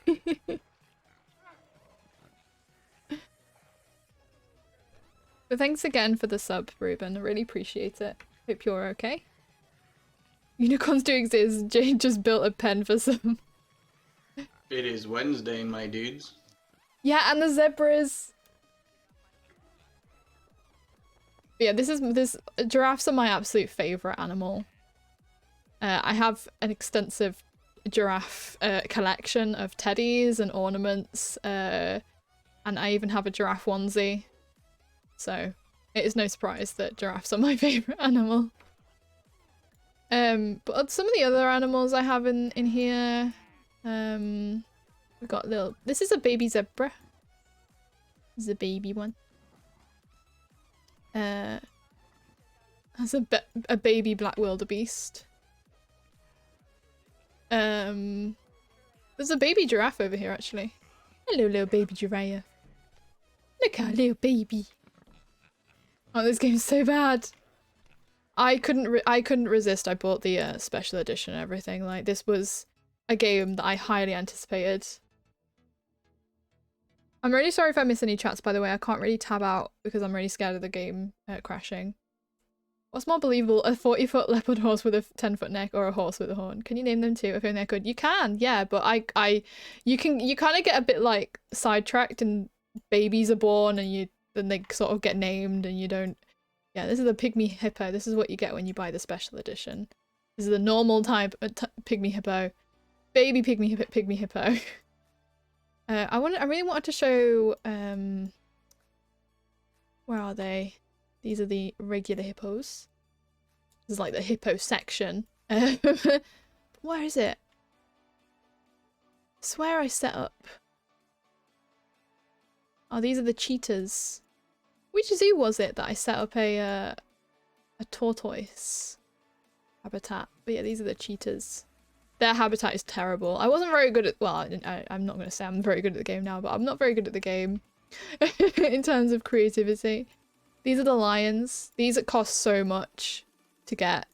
But thanks again for the sub, Ruben. I really appreciate it. Hope you're okay. Unicorns do exist. Jade just built a pen for some. It is Wednesday, my dudes. Yeah, and the zebras. But yeah, this giraffes are my absolute favorite animal. I have an extensive giraffe collection of teddies and ornaments, and I even have a giraffe onesie. So it is no surprise that giraffes are my favorite animal. But some of the other animals I have in here, we got little. This is a baby zebra. This is a baby one. That's a baby black wildebeest. There's a baby giraffe over here actually. Hello, little baby giraffe. Look at our little baby. Oh, this game's so bad. I couldn't resist. I bought the special edition and everything. Like, this was a game that I highly anticipated. I'm really sorry if I miss any chats, by the way. I can't really tab out because I'm really scared of the game crashing. What's more believable, a 40-foot leopard horse with a 10-foot neck or a horse with a horn? Can you name them too? If only I could. You can, yeah, but you kind of get a bit like sidetracked and babies are born and then they sort of get named and you don't. Yeah, this is the pygmy hippo. This is what you get when you buy the special edition. This is the normal type pygmy hippo, baby pygmy hippo. I really wanted to show. Where are they? These are the regular hippos. This is like the hippo section. Where is it? I swear I set up. Oh, these are the cheetahs. Which zoo was it that I set up a tortoise habitat? But yeah, these are the cheetahs. Their habitat is terrible. I wasn't very good at, well, I'm not going to say I'm very good at the game now, but I'm not very good at the game in terms of creativity. These are the lions. These cost so much to get.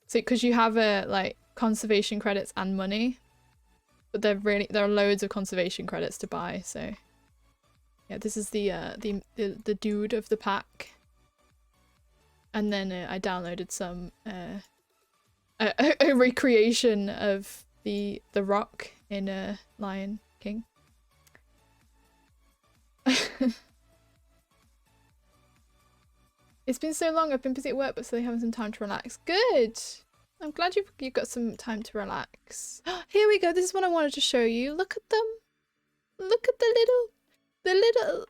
So, because you have like conservation credits and money, but there are loads of conservation credits to buy. So, yeah, this is the dude of the pack. And then I downloaded some a recreation of the rock in Lion King. It's been so long. I've been busy at work, but still having some time to relax. Good. I'm glad you've got some time to relax. Here we go. This is what I wanted to show you. Look at them. Look at the little.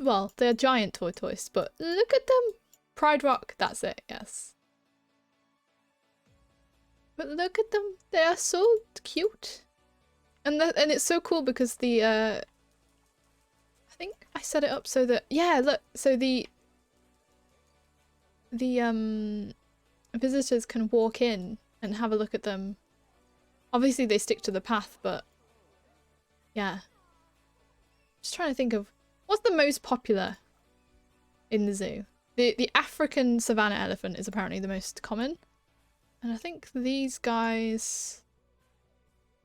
Well, they're giant tortoise, but look at them. Pride Rock. That's it. Yes. But look at them. They are so cute. And it's so cool because I think I set it up so that, yeah, look, so the visitors can walk in and have a look at them. Obviously they stick to the path, but yeah. Just trying to think of what's the most popular in the zoo. The African savanna elephant is apparently the most common. And I think these guys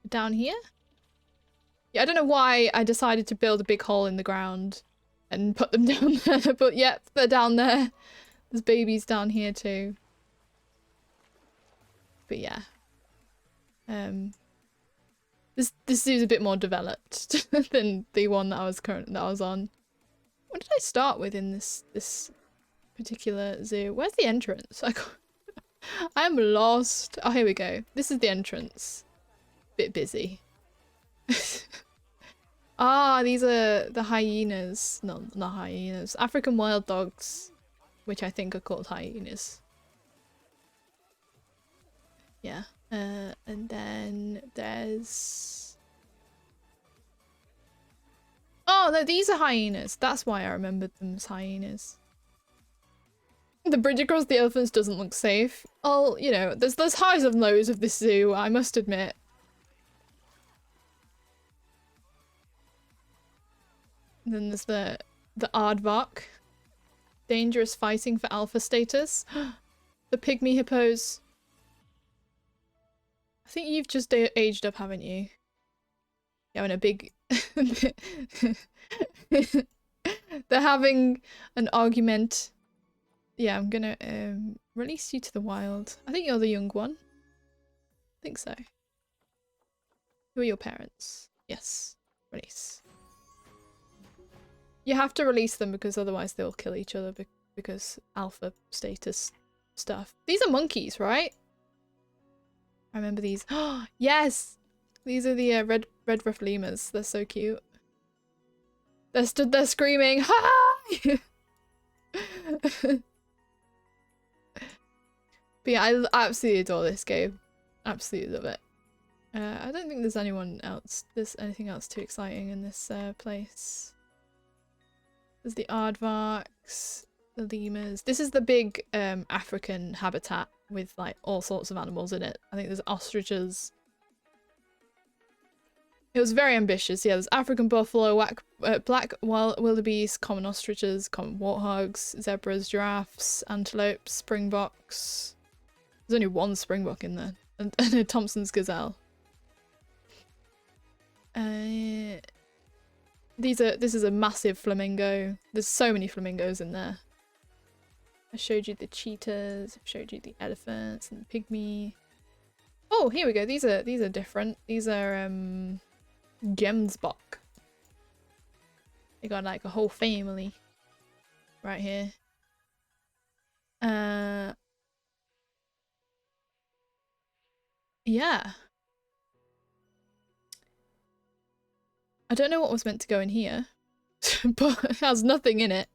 are down here. Yeah, I don't know why I decided to build a big hole in the ground and put them down there, but yep, they're down there. There's babies down here too. But yeah. This zoo's a bit more developed than the one that I was on. What did I start with in this particular zoo? Where's the entrance? I am lost. Oh, here we go. This is the entrance. Bit busy. Ah, these are the hyenas. No, not hyenas. African wild dogs, which I think are called hyenas. Yeah. And then there's... Oh, no, these are hyenas. That's why I remembered them as hyenas. The bridge across the elephants doesn't look safe. Oh, you know, there's highs and lows of this zoo, I must admit. And then there's the aardvark. Dangerous fighting for alpha status. The pygmy hippos. I think you've just aged up, haven't you? You're having a big... They're having an argument. Yeah, I'm gonna release you to the wild. I think you're the young one. I think so. Who are your parents? Yes. Release. You have to release them because otherwise they'll kill each other because alpha status stuff. These are monkeys, right? I remember these. Oh, yes! These are the red ruff lemurs. They're so cute. They're stood there screaming, hi! But yeah, I absolutely adore this game. Absolutely love it. I don't think there's anything else too exciting in this place. There's the aardvarks, the lemurs. This is the big African habitat with like all sorts of animals in it. I think there's ostriches. It was very ambitious. Yeah, there's African buffalo, black wildebeest, common ostriches, common warthogs, zebras, giraffes, antelopes, springboks. There's only one springbok in there, and a Thompson's gazelle. This is a massive flamingo. There's so many flamingos in there. I showed you the cheetahs. I showed you the elephants and the pygmy. Oh, here we go. These are different. These are Gemsbok. They got like a whole family right here. Yeah. I don't know what was meant to go in here, but it has nothing in it.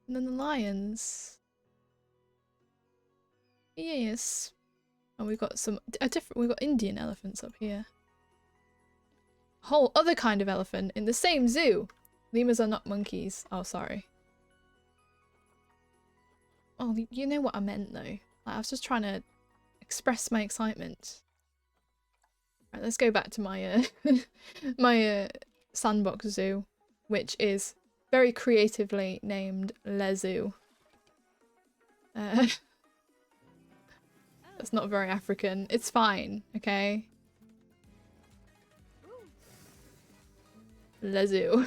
And then the lions. Yes. And we've got we've got Indian elephants up here. Whole other kind of elephant in the same zoo. Lemurs are not monkeys. Oh, sorry. Oh, you know what I meant though. Like, I was just trying to express my excitement. Right, let's go back to my my sandbox zoo, which is very creatively named Le Zoo. That's not very African. It's fine, okay? Le Zoo.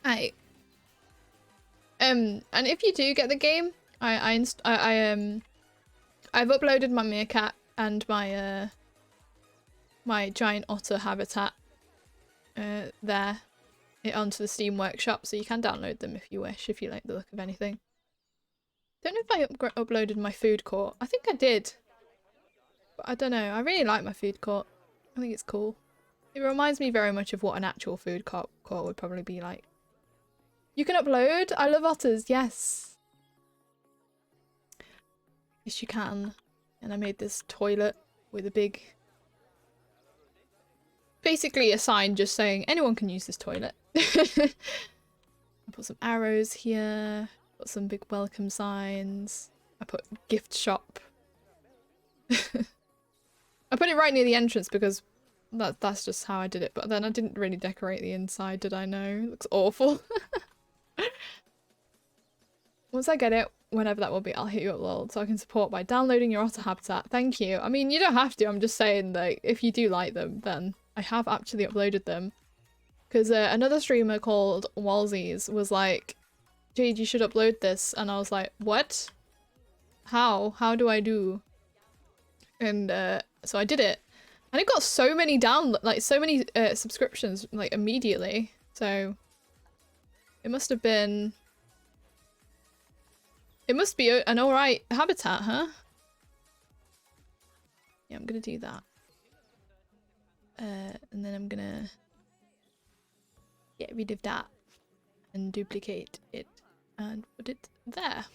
Hi. And if you do get the game, I've uploaded my meerkat and my my giant otter habitat there onto the Steam Workshop, so you can download them if you wish, if you like the look of anything. Don't know if I uploaded my food court. I think I did, but I don't know. I really like my food court. I think it's cool. It reminds me very much of what an actual food court would probably be like. You can upload? I love otters, yes. Yes, you can. And I made this toilet with a big... basically a sign just saying anyone can use this toilet. I put some arrows here. Put some big welcome signs. I put gift shop. I put it right near the entrance because that's just how I did it. But then I didn't really decorate the inside, did I know? It looks awful. Once I get it, whenever that will be, I'll hit you up, lol, so I can support by downloading your otter habitat. Thank you. I mean, you don't have to. I'm just saying that if you do like them, then I have actually uploaded them. Because another streamer called Walsies was like, Jade, you should upload this. And I was like, what? How? How do I do? And so I did it. And it got so many so many subscriptions, like, immediately. So It must have been... It must be an alright habitat, huh? Yeah, I'm gonna do that. And then I'm gonna get rid of that and duplicate it and put it there.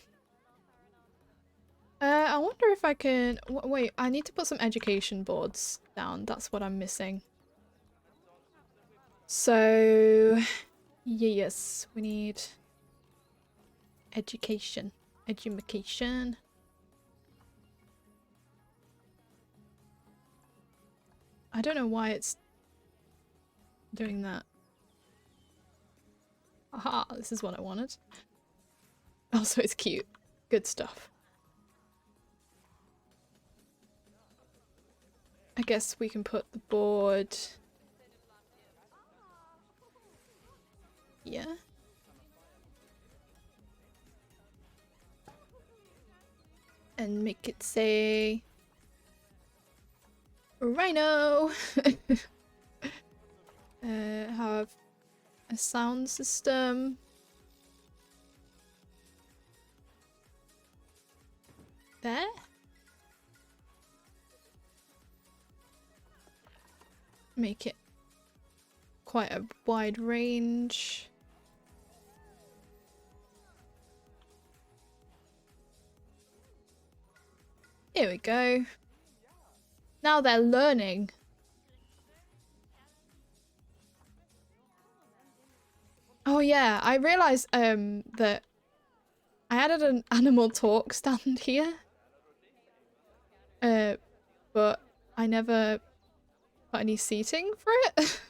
I wonder if I can... Wait, I need to put some education boards down. That's what I'm missing. So... Yes, we need... Education. Education. I don't know why it's doing that. Aha, this is what I wanted. Also, it's cute. Good stuff. I guess we can put the board... Yeah. And make it say... Rhino! Have a sound system. There? Make it quite a wide range. Here we go. Now they're learning. Oh yeah, I realised that I added an animal talk stand here. But I never put any seating for it.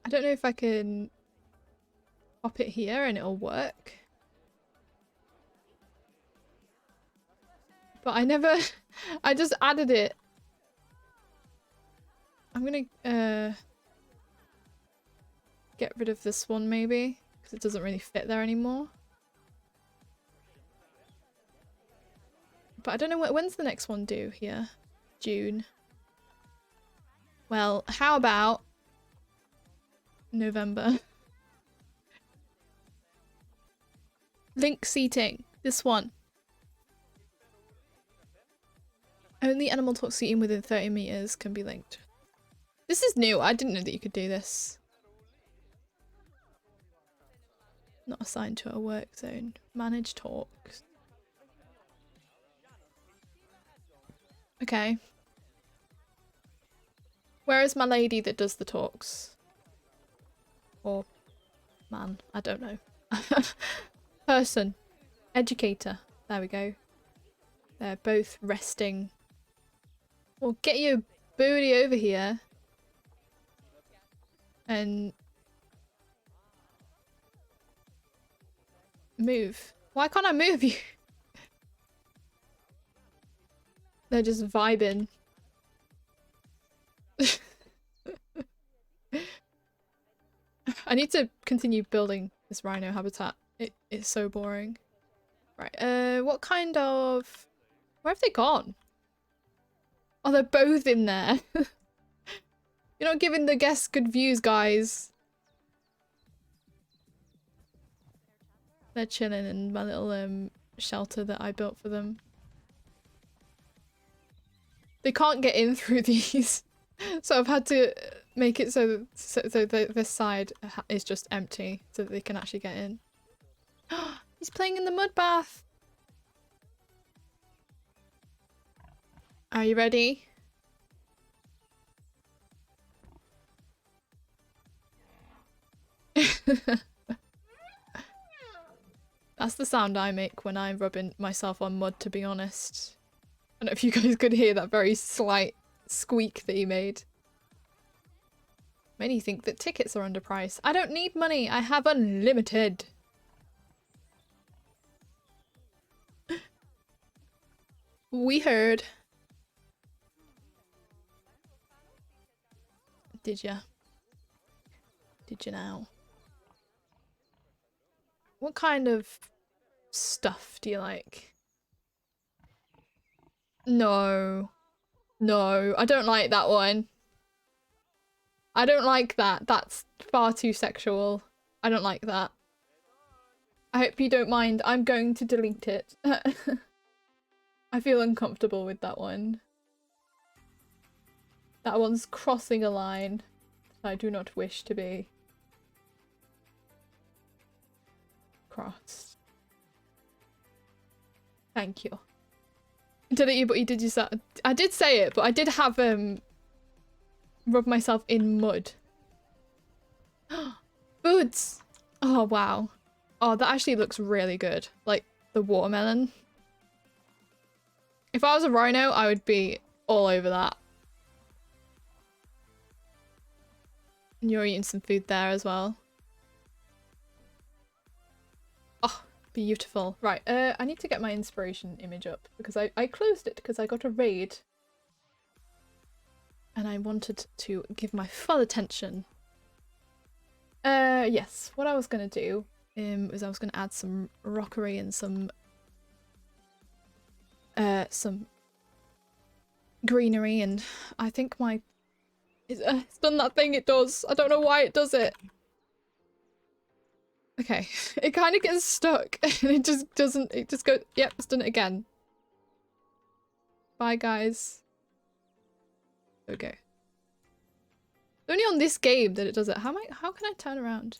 I don't know if I can pop it here and it'll work. But I never... I just added it. I'm gonna get rid of this one maybe, because it doesn't really fit there anymore. But I don't know when's the next one due here? June. Well, how about November? Link seating. This one. Only animal talk seating within 30 meters can be linked. This is new. I didn't know that you could do this. Not assigned to a work zone. Manage talks. Okay. Where is my lady that does the talks? Or man, I don't know. Person. Educator. There we go. They're both resting. Well, get your booty over here. And move. Why can't I move you? They're just vibing. I need to continue building this rhino habitat. It's so boring. Right, what kind of... Where have they gone? Oh, they're both in there. You're not giving the guests good views, guys. They're chilling in my little shelter that I built for them. They can't get in through these. So I've had to make it so this side is just empty so that they can actually get in. He's playing in the mud bath. Are you ready? That's the sound I make when I'm rubbing myself on mud, to be honest. I don't know if you guys could hear that very slight squeak that he made. Many think that tickets are underpriced. I don't need money. I have unlimited. We heard. Did ya? Did you now? What kind of stuff do you like? No. No, I don't like that one. I don't like that. That's far too sexual. I don't like that. I hope you don't mind. I'm going to delete it. I feel uncomfortable with that one. That one's crossing a line that I do not wish to be crossed. Thank you. Delete you, but you did use that. I did say it, but I did have rub myself in mud. Boots! Oh wow. Oh, that actually looks really good. Like the watermelon. If I was a rhino, I would be all over that. And you're eating some food there as well. Oh, beautiful. Right, I need to get my inspiration image up because I closed it because I got a raid. And I wanted to give my full attention. Yes, what I was gonna do was I was gonna add some rockery and some greenery, and I think my it's done that thing it does. I don't know why it does it. Okay, it kind of gets stuck and it just doesn't, it just goes, yep, it's done it again. Bye guys. Okay. Only on this game that it does it. How can I turn around?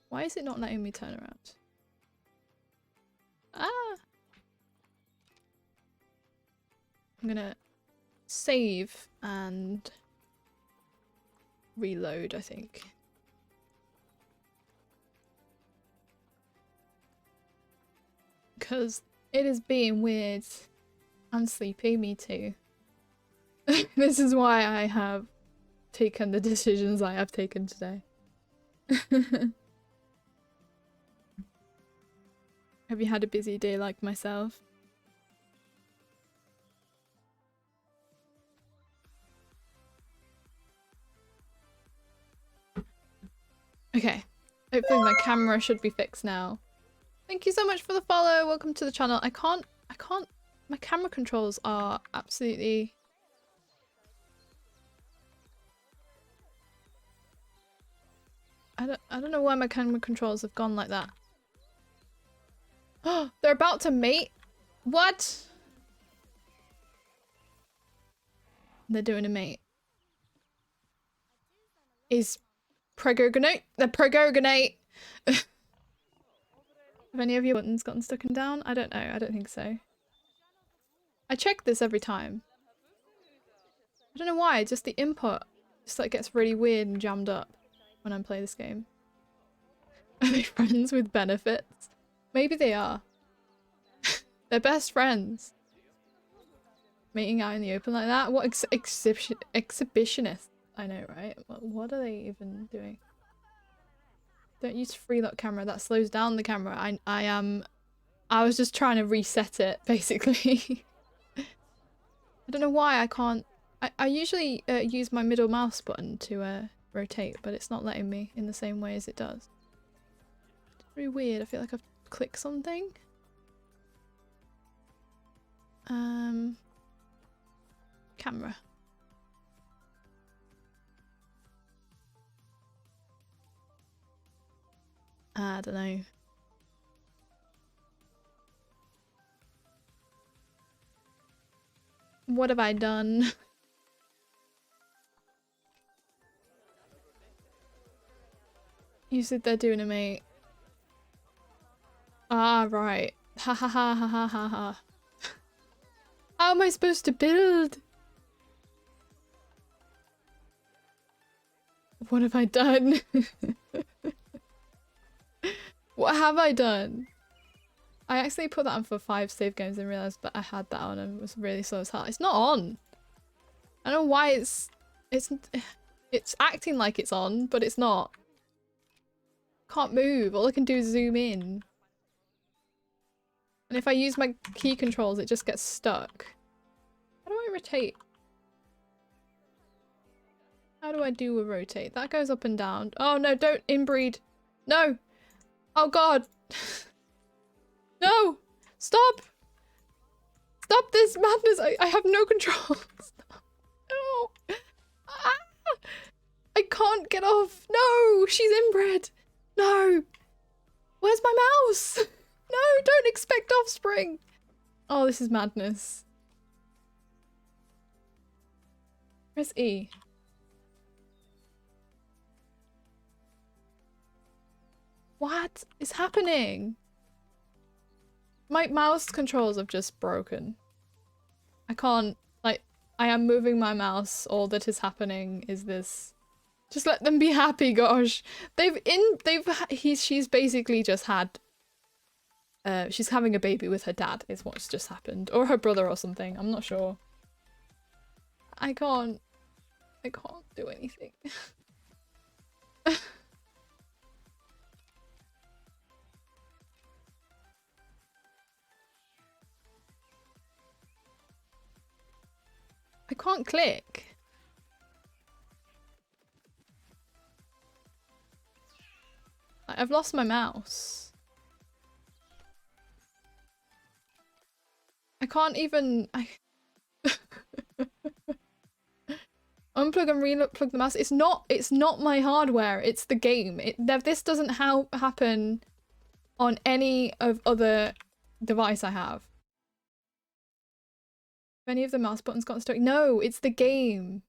Why is it not letting me turn around? Ah! I'm gonna save and reload, I think. Because it is being weird. I'm sleepy, me too. This is why I have taken the decisions I have taken today. Have you had a busy day like myself? Okay. Hopefully my camera should be fixed now. Thank you so much for the follow. Welcome to the channel. I can't, my camera controls are absolutely... I don't know why my camera controls have gone like that. Oh, they're about to mate? What? They're doing a mate. Is Pregogonate? The Pregogonate! Have any of your buttons gotten stuck and down? I don't know. I don't think so. I check this every time. I don't know why. Just the input just like gets really weird and jammed up when I play this game. Are they friends with benefits? Maybe they are. They're best friends. Mating out in the open like that? What exhibitionist? I know, right? What are they even doing? Don't use free lock camera. That slows down the camera. I was just trying to reset it, basically. I don't know why I can't. I usually use my middle mouse button to rotate, but it's not letting me in the same way as it does. It's very weird. I feel like I've clicked something. Camera. I don't know. What have I done? You said they're doing a mate. Ah, right. Ha ha ha ha ha ha ha. How am I supposed to build? What have I done? What have I done? I actually put that on for 5 save games and realised that I had that on and it was really slow as hell. It's not on. I don't know why it's acting like it's on, but it's not. Can't move. All I can do is zoom in. And if I use my key controls, it just gets stuck. How do I rotate? How do I do a rotate? That goes up and down. Oh no, don't inbreed. No! Oh god! No! Stop! Stop this madness! I have no control! Stop. No! Ah! I can't get off. No, she's inbred. No. Where's my mouse? No, don't expect offspring. Oh, this is madness. Press E. What is happening? My mouse controls have just broken. I can't, like, I am moving my mouse. All that is happening is this. Just let them be happy, gosh. She's basically just had, she's having a baby with her dad is what's just happened. Or her brother or something, I'm not sure. I can't do anything. I can't click. I've lost my mouse. I can't even... Unplug and re-plug the mouse. It's not my hardware, it's the game. This doesn't happen on any of other device I have. Have any of the mouse buttons gotten stuck? No, it's the game.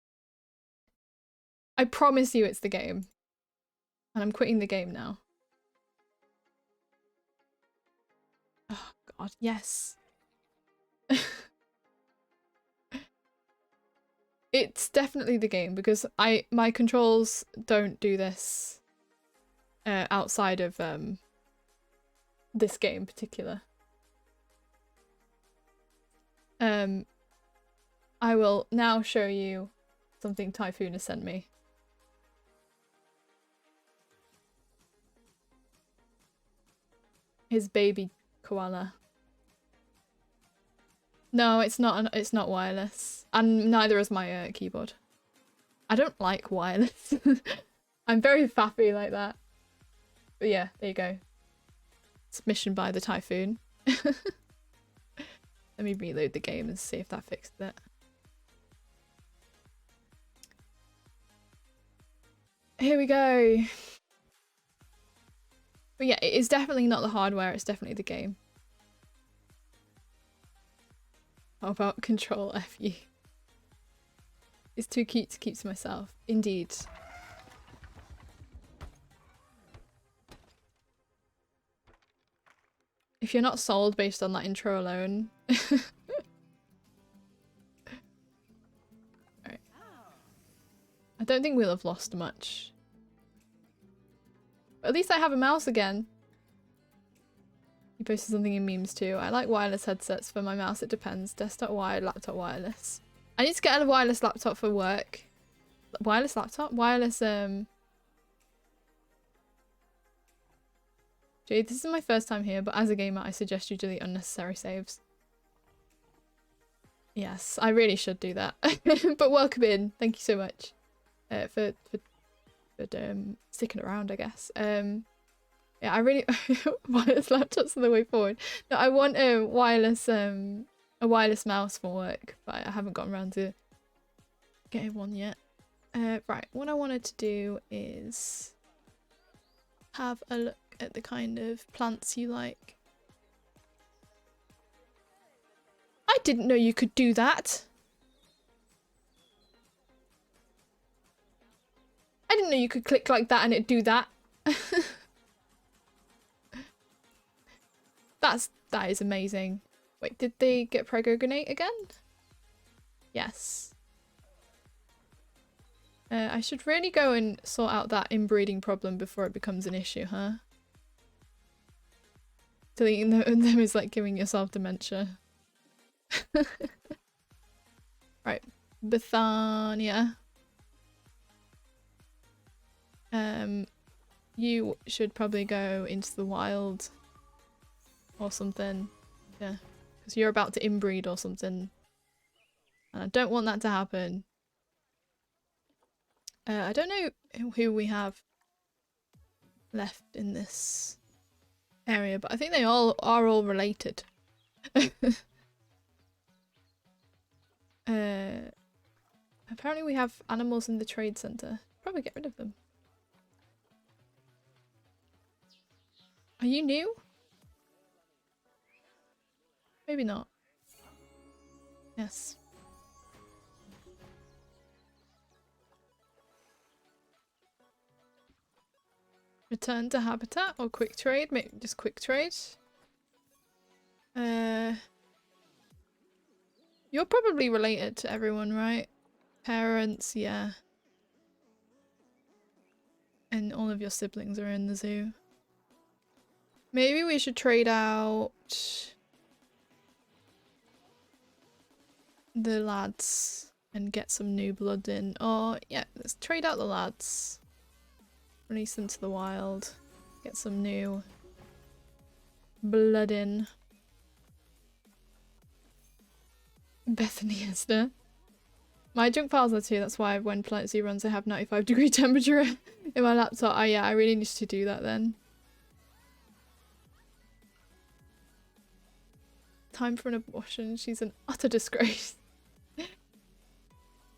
I promise you it's the game. And I'm quitting the game now. Oh god, yes. It's definitely the game because my controls don't do this outside of this game in particular. I will now show you something Typhoon has sent me. His baby koala. No, it's not wireless. And neither is my keyboard. I don't like wireless. I'm very faffy like that. But yeah, there you go. Submission by the Typhoon. Let me reload the game and see if that fixed it. Here we go. But yeah, it is definitely not the hardware, it's definitely the game. How about Control FU? It's too cute to keep to myself. Indeed. If you're not sold based on that intro alone. Right. I don't think we'll have lost much. But at least I have a mouse again. You posted something in memes too. I like wireless headsets for my mouse. It depends. Desktop wired, laptop wireless. I need to get a wireless laptop for work. Wireless laptop? Wireless, Jade, this is my first time here, but as a gamer, I suggest you delete unnecessary saves. Yes, I really should do that. But welcome in. Thank you so much for sticking around, I guess. Yeah, I really wireless laptops are the way forward. No, I want a wireless mouse for work, but I haven't gotten around to getting one yet. Right, what I wanted to do is have a look at the kind of plants you like. I didn't know you could do that. I didn't know you could click like that and it'd do that. That is amazing. Wait, did they get Pregogonate again? Yes. I should really go and sort out that inbreeding problem before it becomes an issue, huh? Deleting them is like giving yourself dementia. Right, Bethania. You should probably go into the wild or something. Yeah, because you're about to inbreed or something. And I don't want that to happen. I don't know who we have left in this area, but I think they all are all related. Apparently we have animals in the trade center. probably get rid of them. Are you new? Maybe not. Yes. Return to habitat or quick trade? Maybe just quick trade. You're probably related to everyone, right? Parents, yeah. And all of your siblings are in the zoo. Maybe we should trade out the lads and get some new blood in. Or, yeah, let's trade out the lads. Release them to the wild. Get some new blood in. Bethany Esther. My junk files are too, that's why when Planet Zoo runs I have 95-degree temperature in my laptop. Oh yeah, I really need to do that then. Time for an abortion. She's an utter disgrace.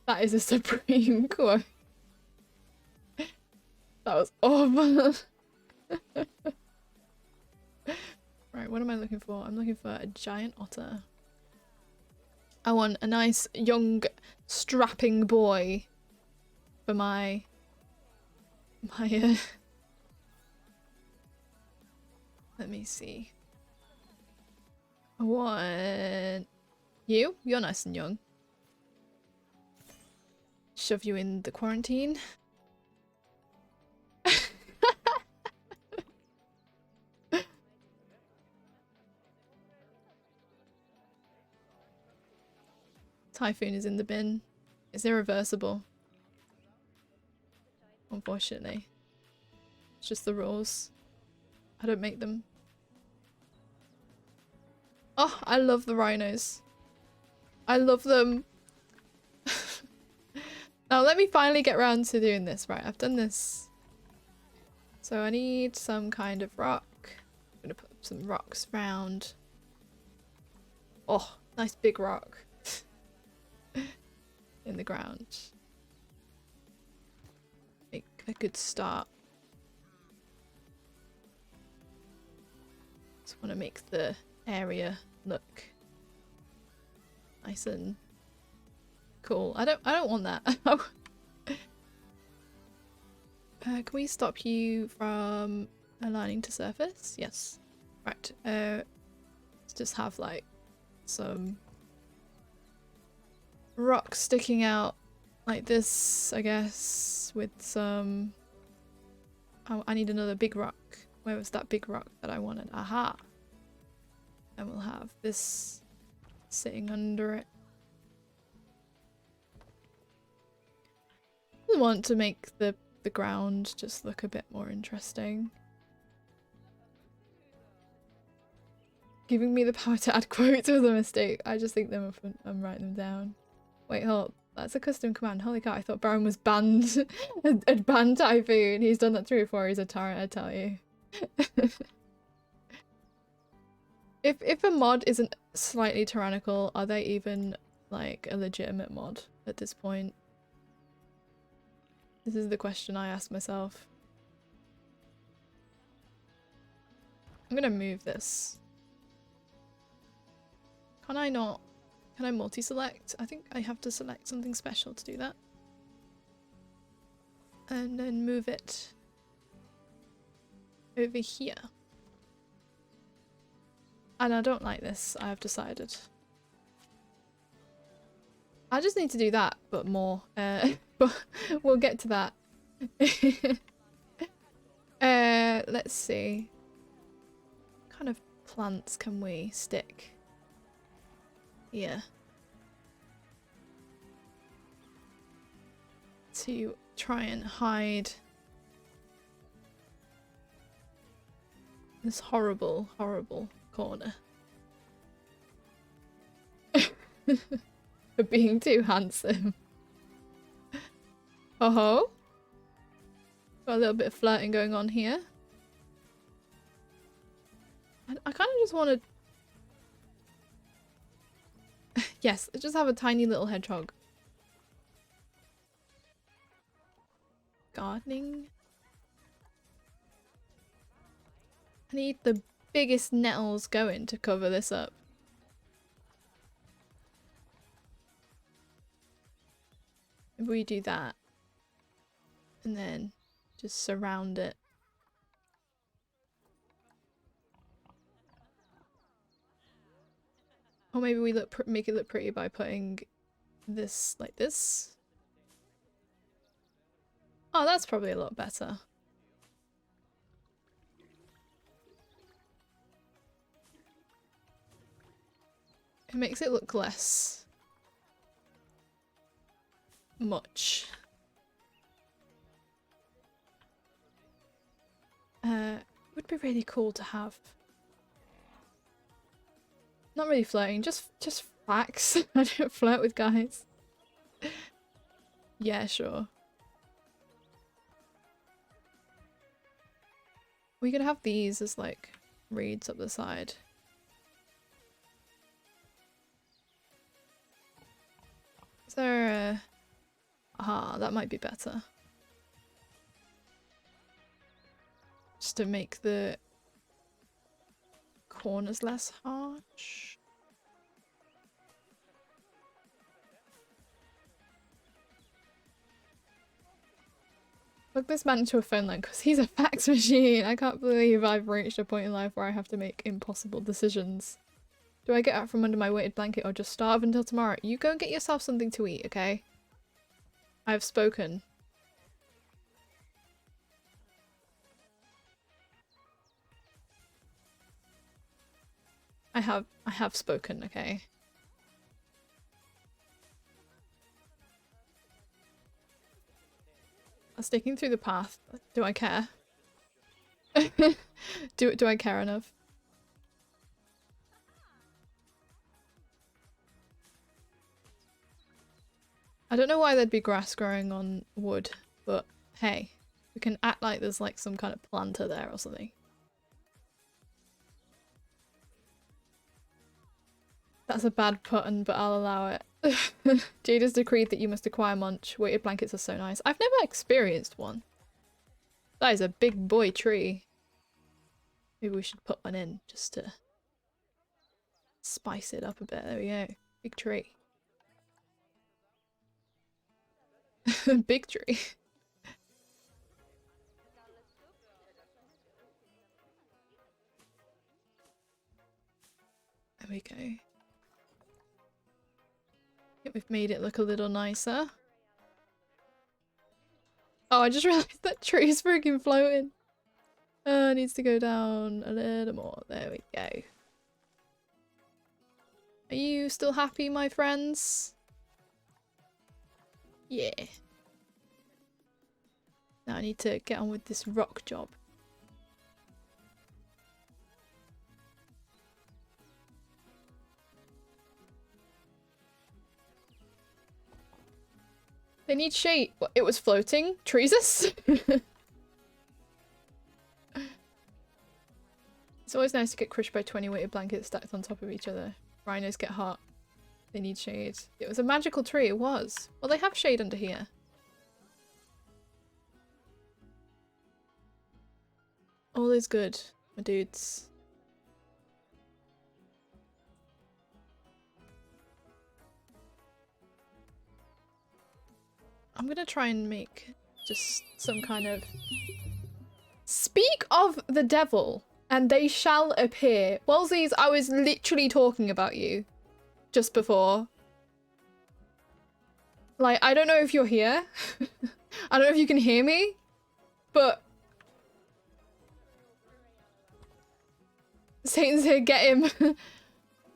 That is a supreme quote. That was awful. Right, what am I looking for? I'm looking for a giant otter. I want a nice young strapping boy for my let me see. I want you. You're nice and young. Shove you in the quarantine. Typhoon is in the bin. It's irreversible. Unfortunately. It's just the rules. I don't make them. Oh, I love the rhinos. I love them. Now let me finally get around to doing this. Right, I've done this. So I need some kind of rock. I'm gonna put some rocks round. Oh, nice big rock. In the ground. Make a good start. Just want to make the area look nice and cool. I don't want that. Can we stop you from aligning to surface? Yes. Right. Let's just have like some rock sticking out like this, I guess, with some... Oh, I need another big rock. Where was that big rock that I wanted? Aha! And we'll have this sitting under it. I want to make the ground just look a bit more interesting. Giving me the power to add quotes was a mistake. I just think them if I'm writing them down. Wait, hold. That's a custom command. Holy cow, I thought Baron was banned. Had banned Typhoon. He's done that 3 or 4. He's a tyrant, I tell you. If a mod isn't slightly tyrannical, are they even like a legitimate mod at this point? This is the question I ask myself. I'm gonna move this. Can I not? Can I multi-select? I think I have to select something special to do that. And then move it over here. And I don't like this, I have decided. I just need to do that, but more. But we'll get to that. Let's see. What kind of plants can we stick? Here. To try and hide this horrible, horrible corner. For being too handsome. Oh-ho. Got a little bit of flirting going on here. I kind of just want to... Yes, just have a tiny little hedgehog. gardening. I need the biggest nettles going to cover this up. Maybe we do that. And then just surround it. Or maybe we make it look pretty by putting this like this. Oh, that's probably a lot better. It makes it look less much. It would be really cool to have. Not really flirting, just facts. I don't flirt with guys. Yeah, sure. We could have these as like reeds up the side. Is there a... Ah, that might be better. Just to make the corners less harsh. Plug this man into a phone line because he's a fax machine. I can't believe I've reached a point in life where I have to make impossible decisions. Do I get out from under my weighted blanket or just starve until tomorrow? You go and get yourself something to eat, okay? I've spoken. I have spoken, okay? Sticking through the path. Do I care? Do I care enough? I don't know why there'd be grass growing on wood, but hey, we can act like there's like some kind of planter there or something. That's a bad pun, but I'll allow it. Jade has decreed that you must acquire munch. Weighted blankets are so nice. I've never experienced one. That is a big boy tree. Maybe we should put one in just to spice it up a bit. There we go. Big tree. Big tree. There we go. I think we've made it look a little nicer. Oh, I just realised that tree is freaking floating. It needs to go down a little more. There we go. Are you still happy, my friends? Yeah. Now I need to get on with this rock job. They need shade. What, it was floating? Treesus? It's always nice to get crushed by 20 weighted blankets stacked on top of each other. Rhinos get hot. They need shade. It was a magical tree, it was. Well, they have shade under here. All is good, my dudes. I'm gonna try and make just some kind of... Speak of the devil, and they shall appear. Wellsies, I was literally talking about you just before. Like, I don't know if you're here. I don't know if you can hear me, but... Satan's here, get him.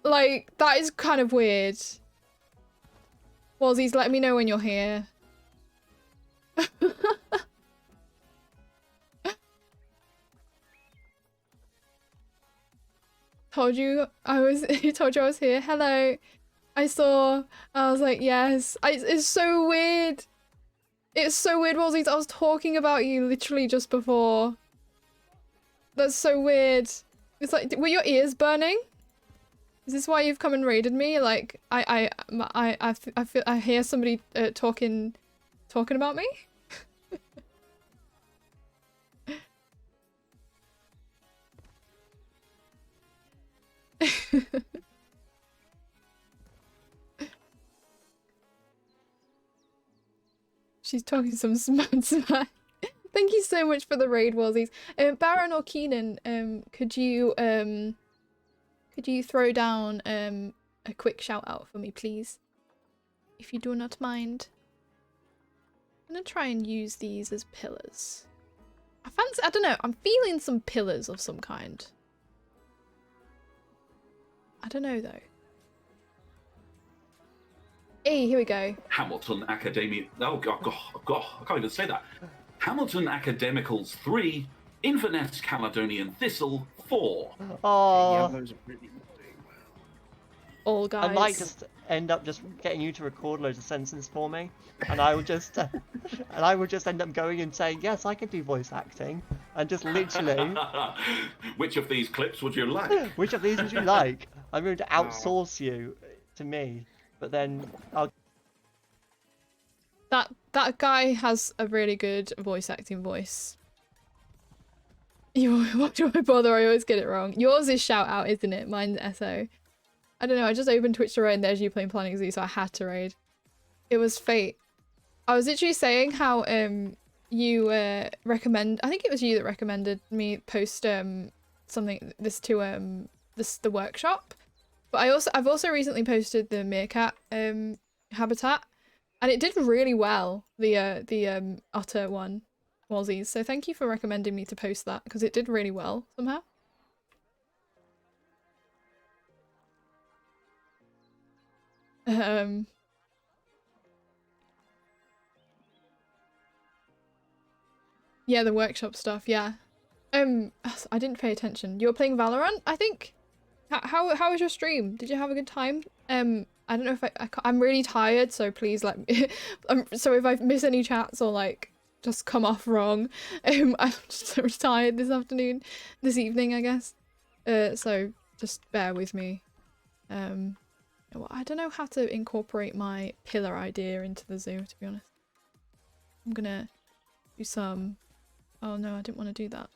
Like, that is kind of weird. Wellsies, let me know when you're here. Told you I was told you I was here. Hello. I saw. I was like, yes. It's so weird. It's so weird, Wellsies. I was talking about you literally just before. That's so weird. It's like, were your ears burning? Is this why you've come and raided me? Like, I feel I hear somebody talking about me. She's talking some smack. Thank you so much for the raid, Wallsies. Baron or Keenan, could you throw down a quick shout out for me, please? If you do not mind. I'm gonna try and use these as pillars. I don't know, I'm feeling some pillars of some kind. I don't know though. Hey, here we go. Hamilton Academy. Oh God, I can't even say that. Hamilton Academicals 3, Inverness Caledonian Thistle 4. Oh, Yellows are really doing well. All guys. I might just end up just getting you to record loads of sentences for me, and I would just end up going and saying, yes, I can do voice acting, and just literally. Which of these clips would you like? Which of these would you like? I'm going to outsource you to me, but then I'll. That guy has a really good voice acting voice. Why do I bother? I always get it wrong. Yours is shout out, isn't it? Mine's SO. I don't know, I just opened Twitch to raid and there's you playing Planning Z, so I had to raid. It was fate. I was literally saying how you recommend, I think it was you that recommended me post something to the workshop. But I've also recently posted the meerkat habitat, and it did really well, the otter one, Wallsies. So thank you for recommending me to post that, because it did really well somehow. Yeah, the workshop stuff, yeah. I didn't pay attention. You were playing Valorant, I think? How was your stream? Did you have a good time? I don't know if I'm really tired, so please let me so if I miss any chats or like just come off wrong, I'm just so tired this evening, I guess. So just bear with me. Well, I don't know how to incorporate my pillar idea into the zoo, to be honest. I'm gonna do some... Oh no, I didn't want to do that.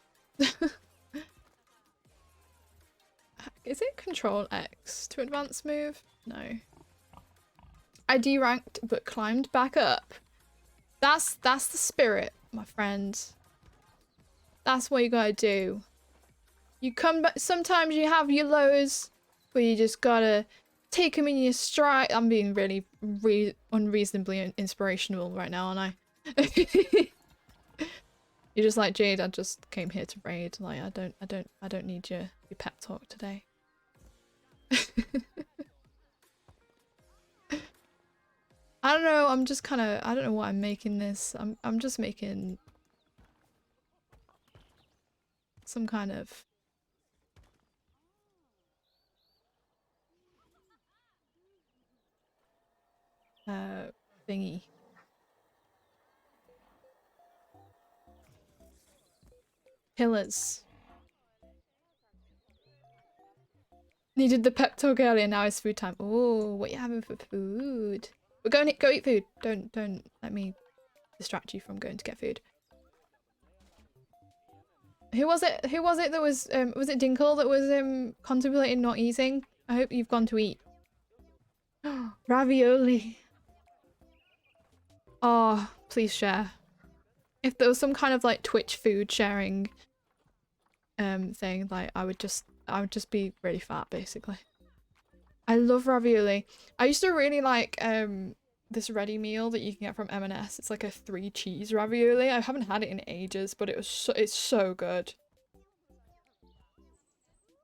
Is it Control X to advance move? No. I deranked but climbed back up. That's the spirit, my friend. That's what you gotta do. You come back, sometimes you have your lows, but you just gotta take them in your stride. I'm being really unreasonably inspirational right now, aren't I? You're just like, Jade, I just came here to raid. Like, I don't need your pep talk today. I don't know, I'm just kind of, I don't know why I'm making this. I'm just making some kind of thingy. Pillars. Needed the pep talk earlier, now it's food time. Oh, what are you having for food? We're going to go eat food. Don't let me distract you from going to get food. Who was it that was it Dinkle that was contemplating not eating? I hope you've gone to eat. Ravioli. Oh, please share. If there was some kind of like Twitch food sharing thing, like I would just be really fat basically. I love ravioli. I used to really like this ready meal that you can get from M&S. It's like a 3 cheese ravioli. I haven't had it in ages, but it's so good.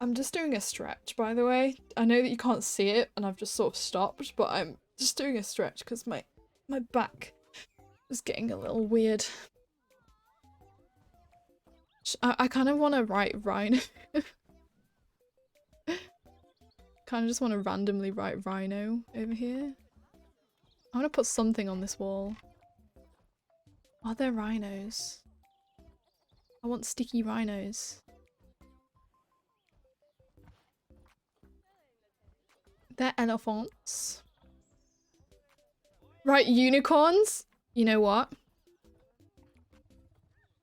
I'm just doing a stretch, by the way. I know that you can't see it and I've just sort of stopped, but I'm just doing a stretch because my back is getting a little weird. I kind of want to write Rhino. Kind of just want to randomly write Rhino over here. I want to put something on this wall. Are there rhinos? I want sticky rhinos. They're elephants. Right, unicorns? You know what?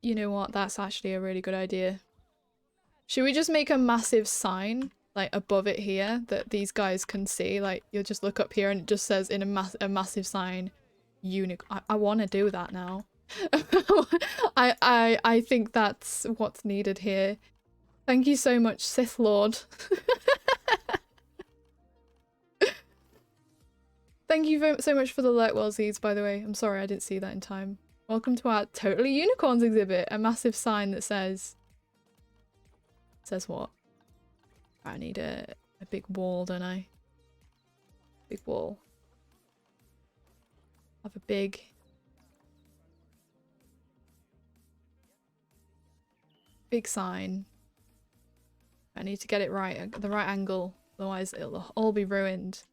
You know what? That's actually a really good idea. Should we just make a massive sign like above it here that these guys can see. Like you'll just look up here and it just says in a massive sign, unicorn. I want to do that now. I think that's what's needed here. Thank you so much, Sith Lord. Thank you so much for the alert, Wellsies, by the way. I'm sorry I didn't see that in time. Welcome to our Totally Unicorns exhibit. A massive sign that says... Says what? I need a big wall, don't I? Big wall. Have a big... Big sign. I need to get it right, at the right angle. Otherwise it'll all be ruined.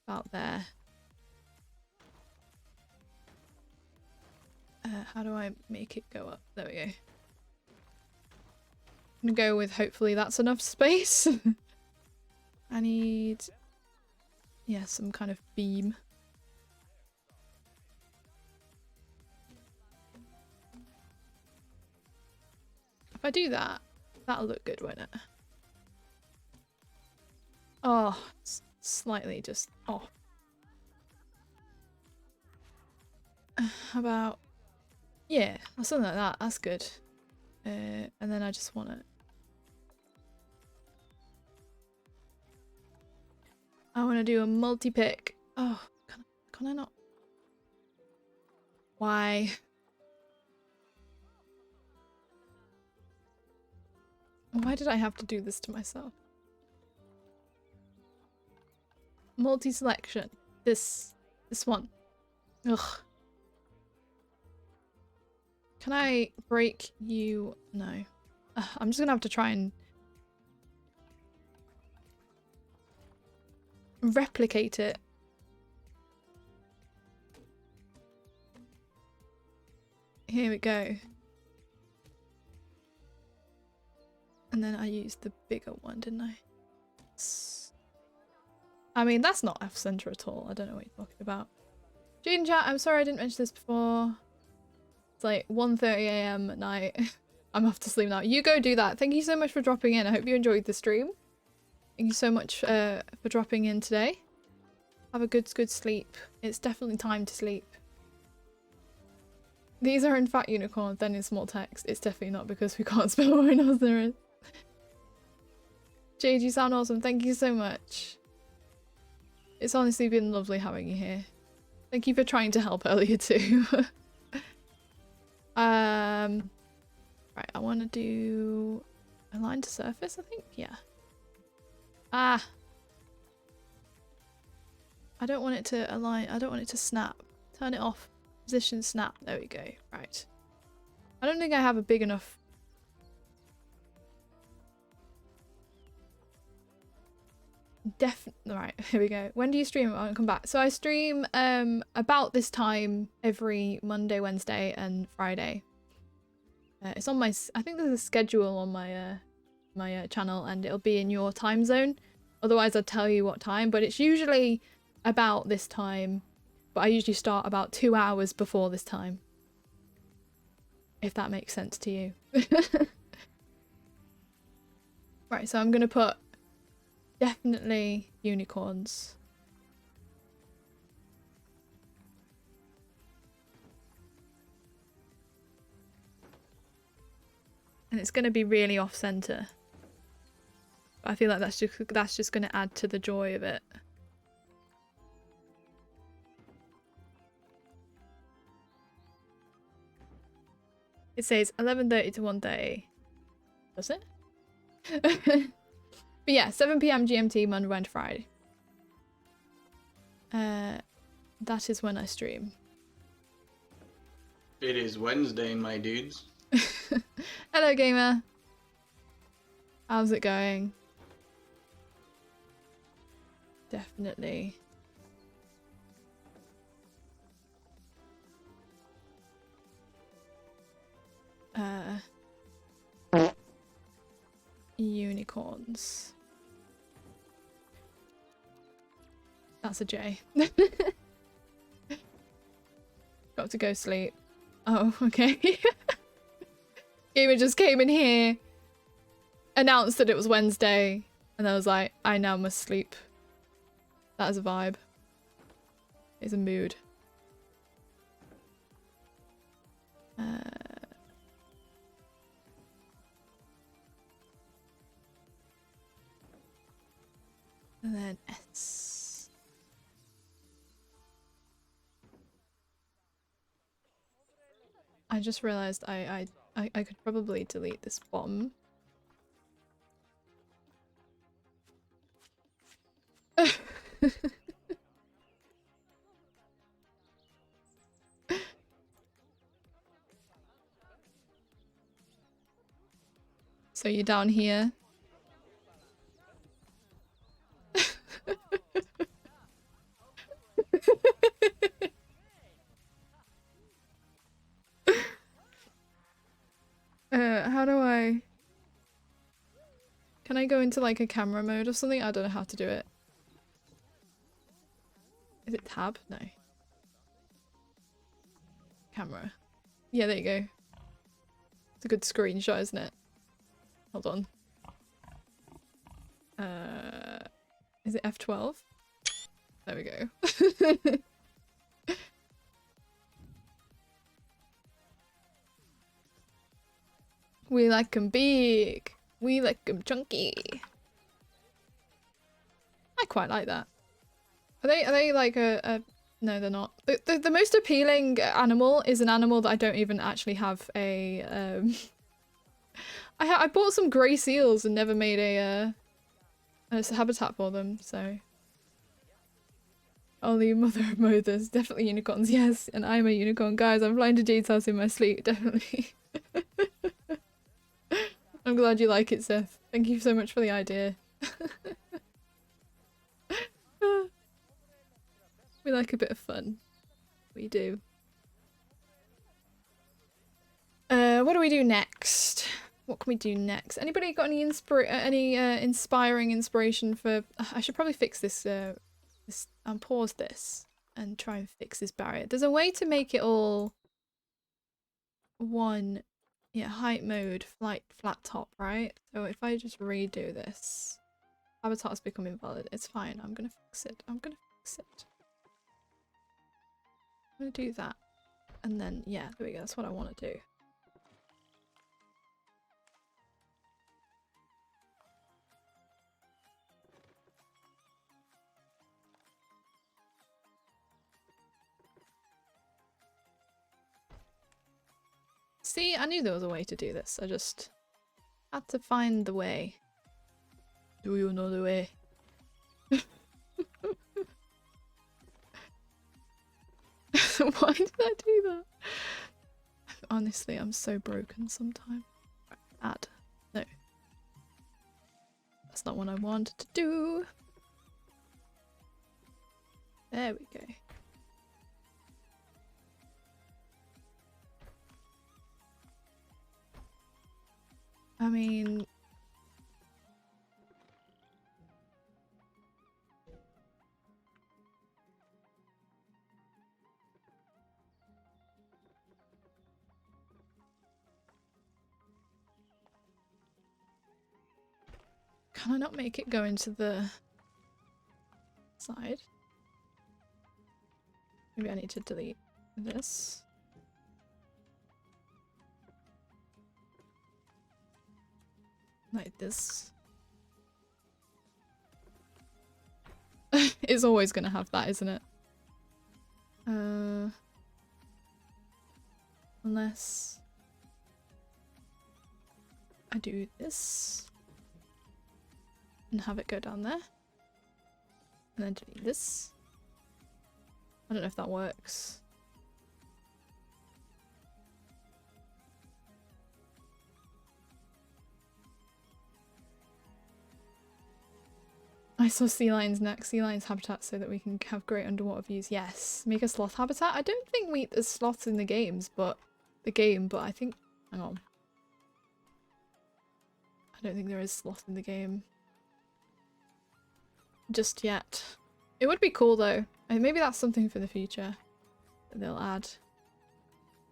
About there. How do I make it go up? There we go. I'm gonna go with hopefully that's enough space. I need... yeah, some kind of beam. If I do that, that'll look good, won't it? Oh, it's slightly just off. How about... yeah, something like that. That's good. And then I just want it. I want to do a multi-pick. Oh, can I not? Why? Why did I have to do this to myself? Multi-selection. This one. Ugh. Can I break you? No. I'm just gonna have to try and replicate it. Here we go. And then I used the bigger one, didn't I? I mean, that's not off-center at all. I don't know what you're talking about. June chat, I'm sorry I didn't mention this before. It's like 1:30 AM at night. I'm off to sleep now. You go do that. Thank you so much for dropping in. I hope you enjoyed the stream. Thank you so much for dropping in today. Have a good sleep. It's definitely time to sleep. These are in fact unicorns, then in small text. It's definitely not because we can't spell rhinoceros. Jade, you sound awesome. Thank you so much. It's honestly been lovely having you here. Thank you for trying to help earlier too. Right, I want to do align to surface, I think? Yeah. Ah! I don't want it to align, I don't want it to snap. Turn it off. Position snap. There we go. Right. I don't think I have a big enough... Right, here we go. When do you stream? I'll come back. So I stream about this time every Monday, Wednesday and Friday. It's on my... I think there's a schedule on my my channel and it'll be in your time zone. Otherwise I'd tell you what time, but it's usually about this time. But I usually start about 2 hours before this time. If that makes sense to you. Right, so I'm gonna put definitely unicorns. And it's gonna be really off center. But I feel like that's just gonna add to the joy of it. It says 11:30 to 1:30. Does it? But yeah, 7 PM GMT, Monday, Wednesday, Friday. That is when I stream. It is Wednesday, my dudes. Hello, gamer. How's it going? Definitely. Unicorns. That's a J. Got to go sleep. Oh, okay. Gamer just came in here announced that it was Wednesday, and I was like, I now must sleep. That is a vibe. It's a mood. And then S. I just realized I could probably delete this bomb. So you're down here. How do I... Can I go into like a camera mode or something? I don't know how to do it. Is it tab? No. Camera. Yeah, there you go. It's a good screenshot, isn't it? Hold on. Is it F12? There we go. We like 'em big. We like 'em chunky. I quite like that. Are they like a no, they're not. The most appealing animal is an animal that I don't even actually have a I bought some grey seals and never made a habitat for them, so. Only mother of mothers, definitely unicorns, yes, and I'm a unicorn. Guys, I'm flying to Jade's house in my sleep, definitely. I'm glad you like it, Seth. Thank you so much for the idea. We like a bit of fun. We do. What do we do next? What can we do next? Anybody got any inspiring inspiration for... I should probably fix this, pause this and try and fix this barrier. There's a way to make it all one, yeah, height mode, flat top, right? So if I just redo this, habitat's become invalid. It's fine. I'm gonna fix it. I'm gonna fix it. I'm gonna do that. And then, yeah, there we go. That's what I want to do. See, I knew there was a way to do this. I just had to find the way. Do you know the way? Why did I do that? Honestly, I'm so broken sometimes. Add. No. That's not what I wanted to do. There we go. I mean... Can I not make it go into the side? Maybe I need to delete this. Like this. It's always gonna have that, isn't it? Unless I do this and have it go down there and then delete this. I don't know if that works. I saw sea lions next. Sea lions habitat so that we can have great underwater views. Yes. Make a sloth habitat. I don't think there's sloths in the games, but I think... Hang on. I don't think there is sloth in the game. Just yet. It would be cool though. And maybe that's something for the future that they'll add.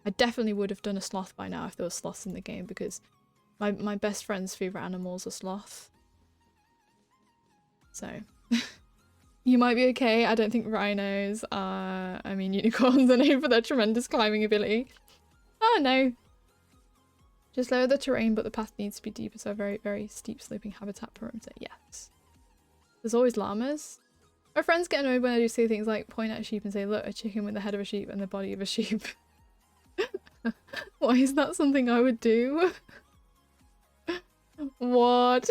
I definitely would have done a sloth by now if there was sloths in the game because My best friend's favourite animals are sloth. So you might be okay. I don't think rhinos are, I mean, unicorns are known for their tremendous climbing ability. Oh no. Just lower the terrain, but the path needs to be deeper, so a very, very steep sloping habitat perimeter. Yes. There's always llamas. My friends get annoyed when I do say things like point at a sheep and say, look, a chicken with the head of a sheep and the body of a sheep. Why is that something I would do? What?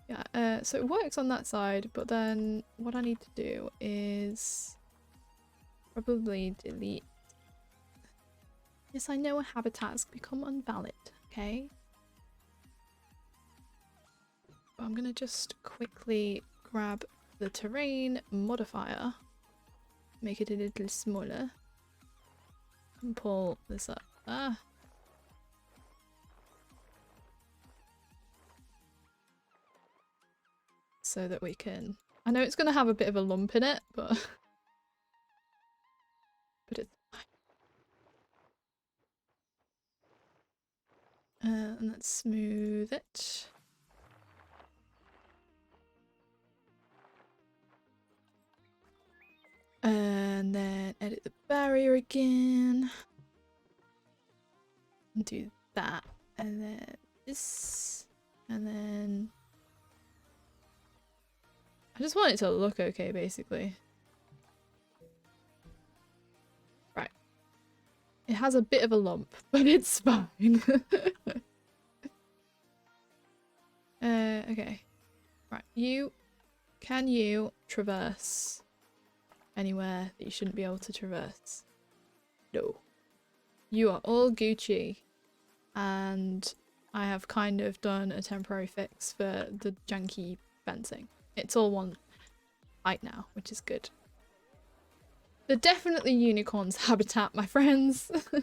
Yeah, so it works on that side, but then what I need to do is probably delete. Yes, I know a habitat has become invalid, okay? But I'm gonna just quickly grab the terrain modifier, make it a little smaller, and pull this up. Ah. So that we can... I know it's going to have a bit of a lump in it, but... but it's fine. And let's smooth it. And then edit the barrier again. And do that. And then this. And then... I just want it to look okay, basically. Right. It has a bit of a lump, but it's fine. Okay. Right, can you traverse anywhere that you shouldn't be able to traverse? No. You are all Gucci. And I have kind of done a temporary fix for the janky fencing. It's all one height now, which is good. They're definitely unicorns' habitat, my friends. Are they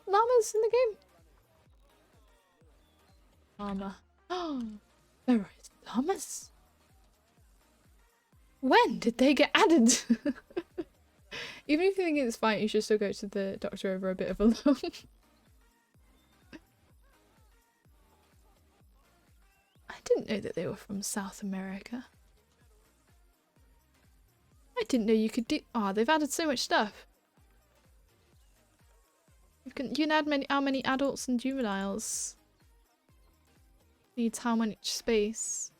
llamas in the game? Llama. Oh, there are llamas. When did they get added? Even if you think it's fine, you should still go to the doctor over a bit of a lump. I didn't know that they were from South America. I didn't know you could do... Oh, they've added so much stuff. You can add how many adults and juveniles. Needs how much space.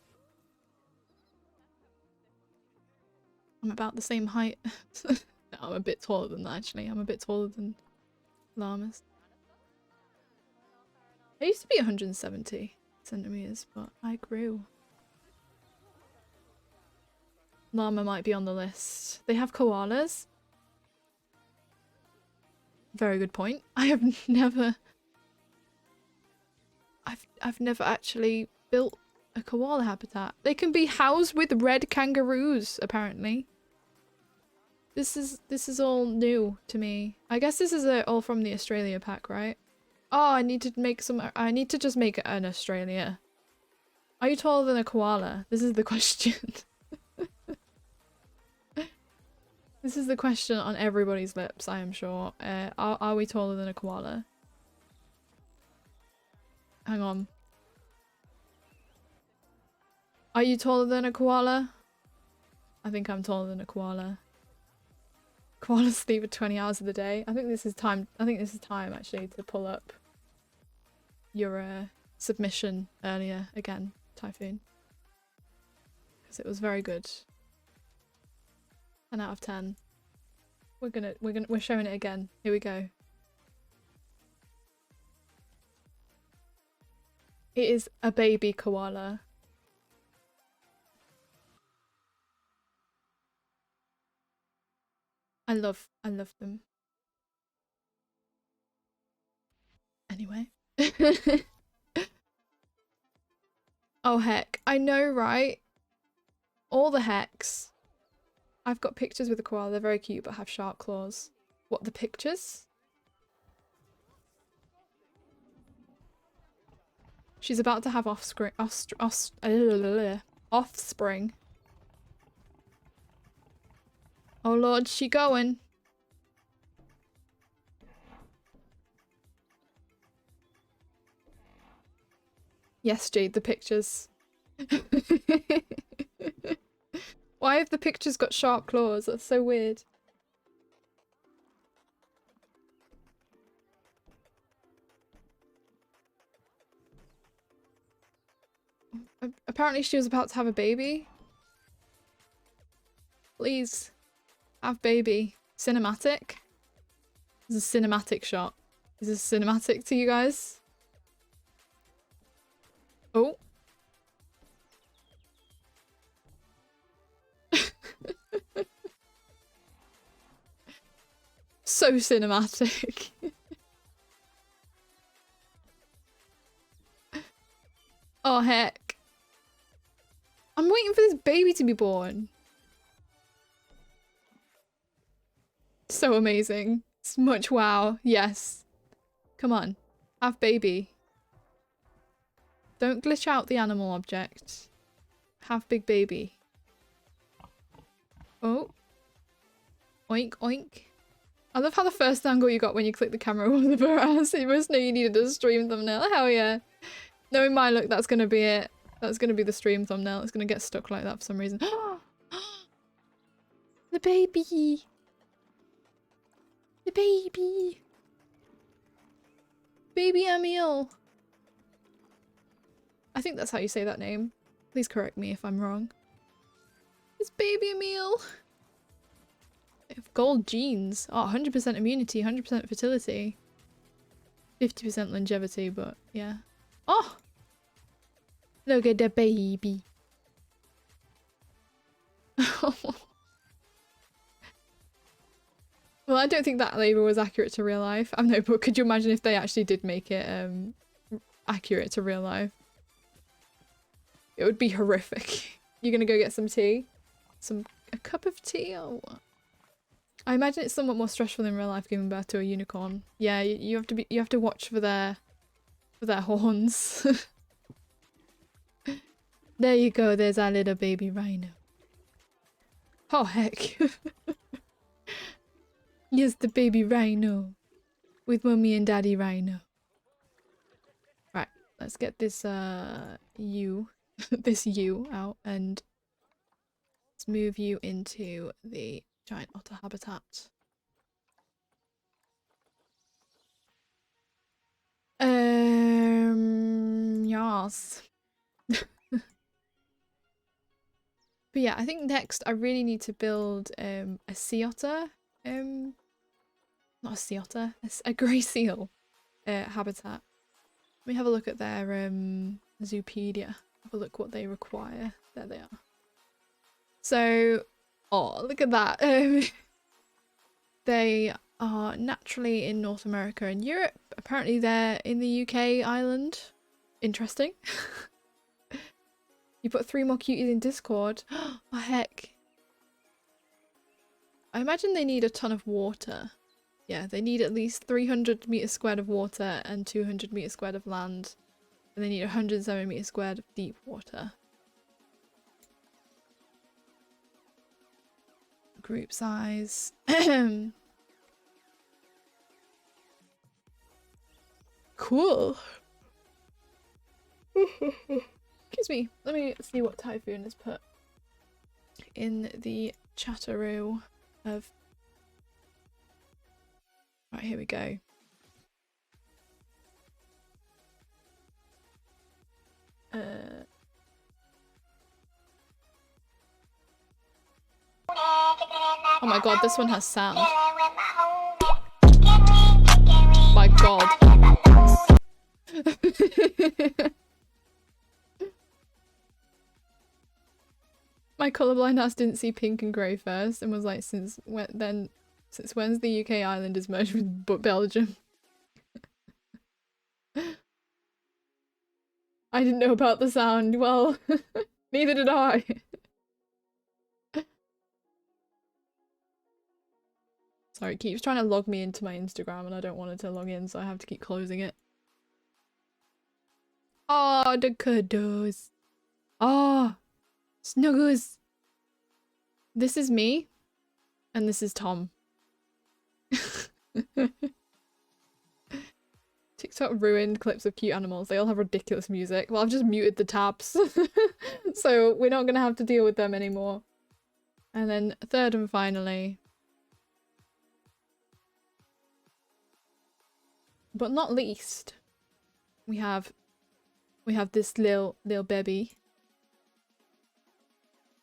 I'm about the same height. No, I'm a bit taller than that, actually. I'm a bit taller than llamas. I used to be 170 centimeters, but I grew. Llama might be on the list. They have koalas. Very good point. I have never... I've never actually built a koala habitat. They can be housed with red kangaroos, apparently. This is all new to me. I guess this is all from the Australia pack, right? Oh, I need to make some... I need to just make an Australia. Are you taller than a koala? This is the question. This is the question on everybody's lips, I am sure. Are we taller than a koala? Hang on. Are you taller than a koala? I think I'm taller than a koala. Koalas sleep for 20 hours of the day. I think this is time. I think this is time actually to pull up your submission earlier again, Typhoon, because it was very good. 10 out of 10. We're showing it again. Here we go. It is a baby koala. I love them. Anyway. Oh heck, I know, right? All the hecks. I've got pictures with a koala, they're very cute but have sharp claws. What, the pictures? She's about to have offspring. Offspring. Oh lord, she going? Yes, Jade, the pictures. Why have the pictures got sharp claws? That's so weird. Apparently she was about to have a baby. Please. Have baby. Cinematic? This is a cinematic shot. Is this cinematic to you guys? Oh. So cinematic. Oh heck. I'm waiting for this baby to be born. So amazing. It's much wow. Yes. Come on. Have baby. Don't glitch out the animal object. Have big baby. Oh. Oink oink. I love how the first angle you got when you click the camera was the ass. You must know you needed a stream thumbnail. Hell yeah. Knowing my look, that's gonna be it. That's gonna be the stream thumbnail. It's gonna get stuck like that for some reason. The baby. The baby. Baby Emil. I think that's how you say that name. Please correct me if I'm wrong. It's baby Emil. They have gold genes. Oh, 100% immunity, 100% fertility. 50% longevity, but yeah. Oh! Look at the baby. Well, I don't think that labour was accurate to real life. I know, but could you imagine if they actually did make it accurate to real life? It would be horrific. You're gonna go get some tea? A cup of tea or what? I imagine it's somewhat more stressful in real life giving birth to a unicorn. Yeah, you have to watch for their horns. There you go, there's our little baby rhino. Oh heck. Yes, the baby rhino. With mummy and daddy rhino. Right, let's get this this U out and let's move you into the giant otter habitat. Yes. But yeah, I think next I really need to build a sea otter, not a sea otter, a grey seal habitat. Let me have a look at their Zoopedia. Have a look what they require. There they are. So, oh, look at that. They are naturally in North America and Europe. Apparently they're in the UK island. Interesting. You put 3 more cuties in Discord. Oh heck. I imagine they need a ton of water. Yeah, they need at least 300 meters squared of water and 200 meters squared of land. And they need 107 meters squared of deep water. Group size. Cool. Excuse me. Let me see what Typhoon has put in the chatteroo of. Right, here we go. Oh my god, this one has sound. My god. My colourblind ass didn't see pink and grey first and was like, since when's the UK island is merged with Belgium? I didn't know about the sound. Well, neither did I. Sorry, it keeps trying to log me into my Instagram and I don't want it to log in, so I have to keep closing it. Oh, the cuddles. Oh, snuggles. This is me, and this is Tom. TikTok ruined clips of cute animals. They all have ridiculous music. Well, I've just muted the tabs. So we're not going to have to deal with them anymore. And then third and finally, but not least, we have this little baby.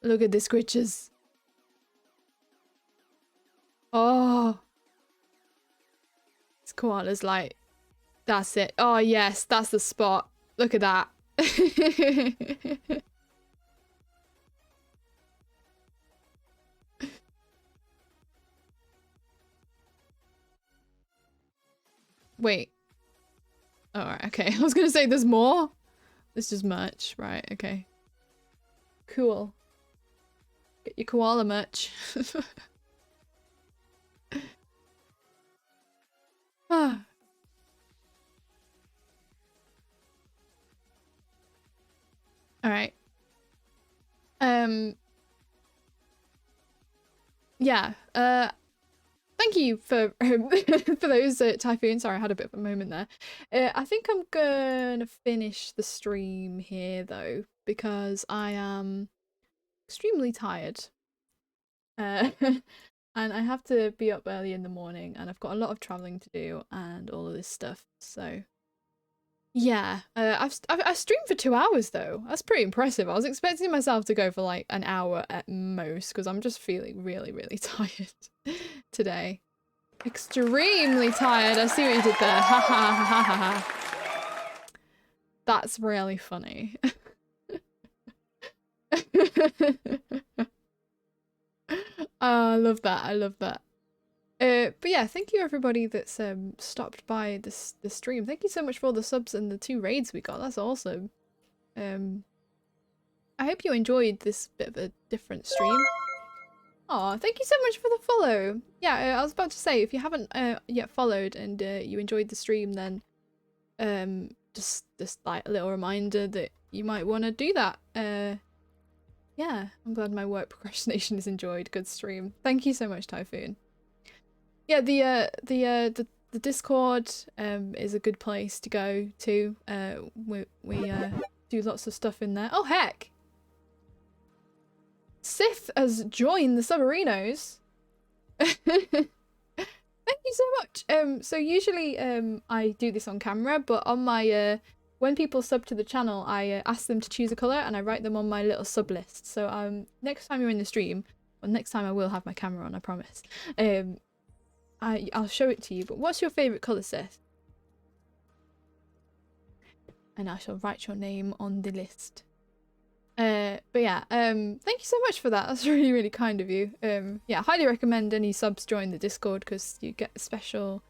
Look at the scritches. Oh. This koala's like, that's it. Oh yes, that's the spot. Look at that. Wait. Alright, okay. I was gonna say there's more. This is merch. Right, okay. Cool. Get your koala merch. Ah. Alright. Yeah. Thank you for for those typhoons. Sorry, I had a bit of a moment there. I think I'm gonna finish the stream here though, because I am extremely tired. And I have to be up early in the morning, and I've got a lot of traveling to do and all of this stuff. So yeah, I've streamed for 2 hours though. That's pretty impressive. I was expecting myself to go for like an hour at most, because I'm just feeling really, really tired today. Extremely tired. I see what you did there. Ha ha ha ha ha. That's really funny. I love that. I love that. But yeah, thank you everybody that's stopped by this stream. Thank you so much for all the subs and the 2 raids we got. That's awesome. I hope you enjoyed this bit of a different stream. Oh, thank you so much for the follow. Yeah, I was about to say, if you haven't yet followed and you enjoyed the stream, then just like a little reminder that you might want to do that. Yeah, I'm glad my work procrastination is enjoyed. Good stream. Thank you so much, Typhoon. Yeah, the Discord is a good place to go to. We do lots of stuff in there. Oh heck! Sith has joined the Submarinos. Thank you so much. So usually I do this on camera, but on my when people sub to the channel, I ask them to choose a colour and I write them on my little sub list. So next time you're in the stream, well, next time I will have my camera on, I promise. I'll show it to you. But what's your favourite colour, Seth? And I shall write your name on the list. But yeah, thank you so much for that. That's really, really kind of you. Yeah, highly recommend any subs join the Discord, because you get special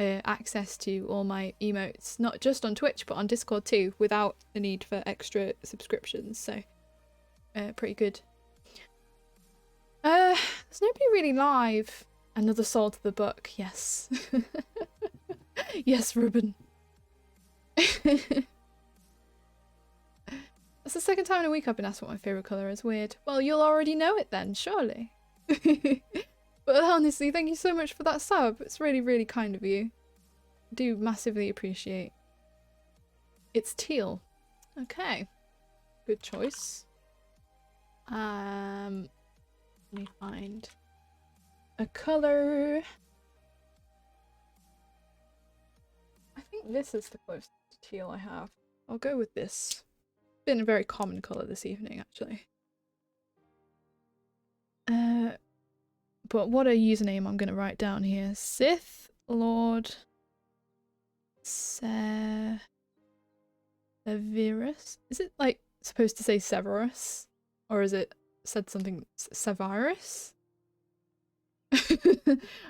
access to all my emotes, not just on Twitch but on Discord too, without the need for extra subscriptions. So pretty good. There's nobody really live. Another soul to the book, yes. Yes, Ruben. That's the second time in a week I've been asked what my favourite colour is. Weird. Well, you'll already know it then, surely. But honestly, thank you so much for that sub. It's really, really kind of you. I do massively appreciate. It's teal. Okay. Good choice. Let me find a colour. I think this is the closest to teal I have. I'll go with this. Been a very common colour this evening, actually. But what a username I'm going to write down here. Sith Lord Severus. Is it like supposed to say Severus? Or is it said something Severus?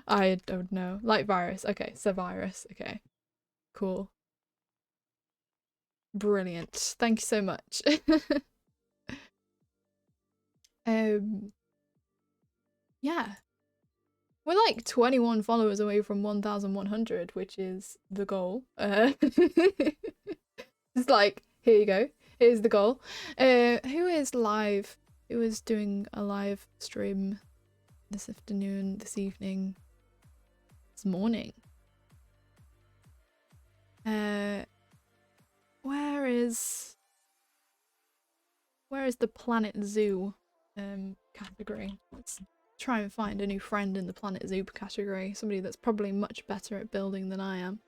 I don't know. Like virus. Okay, Severus. Okay. Cool. Brilliant. Thank you so much. Yeah. We're like 21 followers away from 1,100, which is the goal. It's like, here you go. Here's the goal. Who is live? Who is doing a live stream this afternoon, this evening, this morning? Where is the Planet Zoo category? Let's try and find a new friend in the Planet Zoo category. Somebody that's probably much better at building than I am.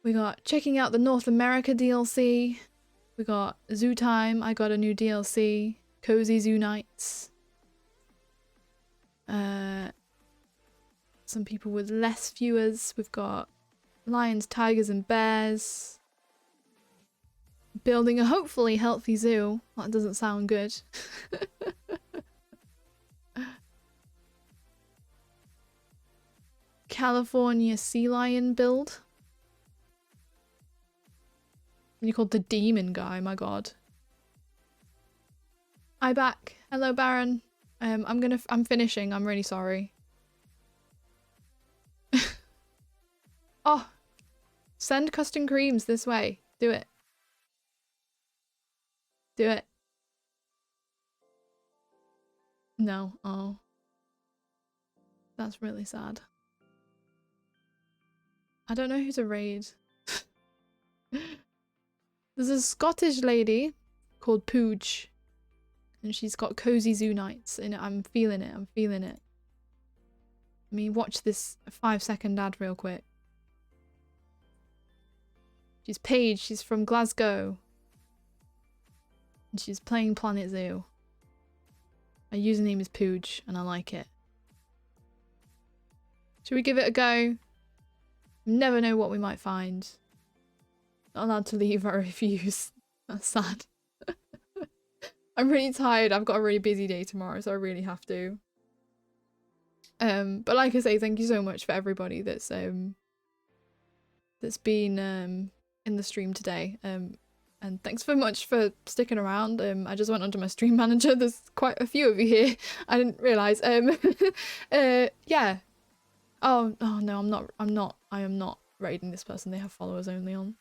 We got checking out the North America DLC. We got Zoo Time. I got a new DLC. Cozy Zoo Nights. Some people with less viewers. We've got lions, tigers, and bears. Building a hopefully healthy zoo. That doesn't sound good. California sea lion build. You're called the demon guy, my god. I back. Hello, Baron. I'm finishing. I'm really sorry. Oh, send custom creams this way. Do it. Do it. No. Oh. That's really sad. I don't know who to raid. There's a Scottish lady called Pooge. And she's got Cozy Zoo Nights in it. I'm feeling it. I'm feeling it. Let me watch this 5-second ad real quick. She's Paige. She's from Glasgow. And she's playing Planet Zoo. Her username is Pooge, and I like it. Should we give it a go? Never know what we might find. Not allowed to leave our reviews. That's sad. I'm really tired. I've got a really busy day tomorrow, so I really have to. But like I say, thank you so much for everybody that's been in the stream today. And thanks so much for sticking around. I just went onto my stream manager. There's quite a few of you here. I didn't realise. Yeah. Oh no, I am not raiding this person. They have followers only on.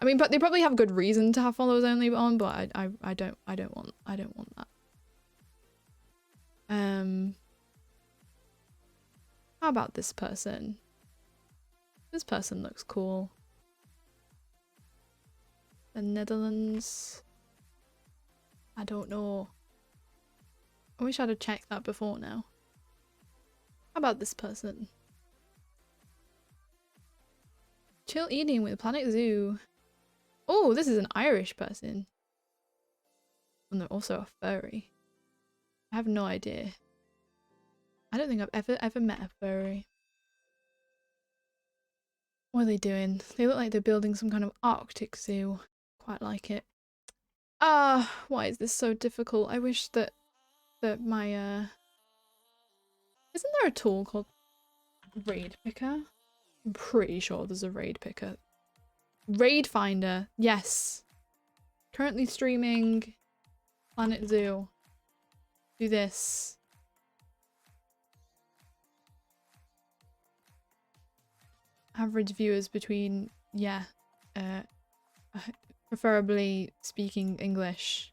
I mean, but they probably have good reason to have followers only on, but I don't want that. How about this person? This person looks cool. The Netherlands. I don't know. I wish I'd have checked that before now. How about this person? Chill eating with Planet Zoo. Oh, this is an Irish person. And they're also a furry. I have no idea. I don't think I've ever met a furry. What are they doing? They look like they're building some kind of Arctic zoo. Quite like it. Ah, why is this so difficult? I wish that my isn't there a tool called Raid Picker? I'm pretty sure there's a Raid Picker. Raid Finder, yes. Currently streaming Planet Zoo. Do this. Average viewers between, yeah, preferably speaking English.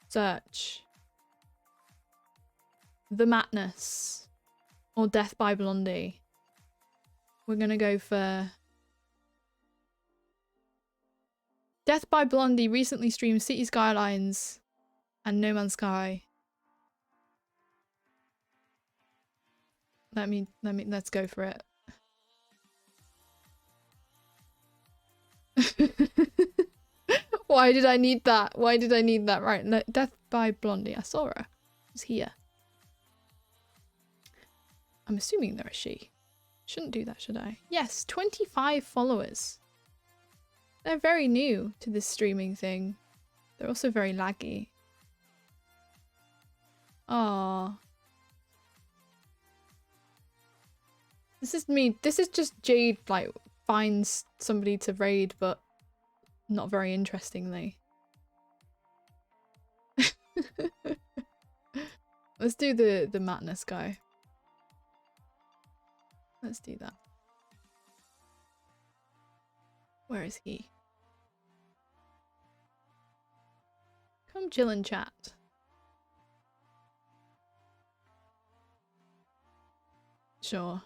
Search. The Madness. Or Death by Blondie. We're gonna go for... Death by Blondie recently streamed City Skylines and No Man's Sky. Let's go for it. Why did I need that? Why did I need that? Right, Death by Blondie. I saw her. She's here. I'm assuming they're a she. Shouldn't do that, should I? Yes, 25 followers. They're very new to this streaming thing. They're also very laggy. Aww. This is me. This is just Jade, like, finds somebody to raid, but not very interestingly. Let's do the Madness guy. Let's do that. Where is he? Come chill and chat. Sure.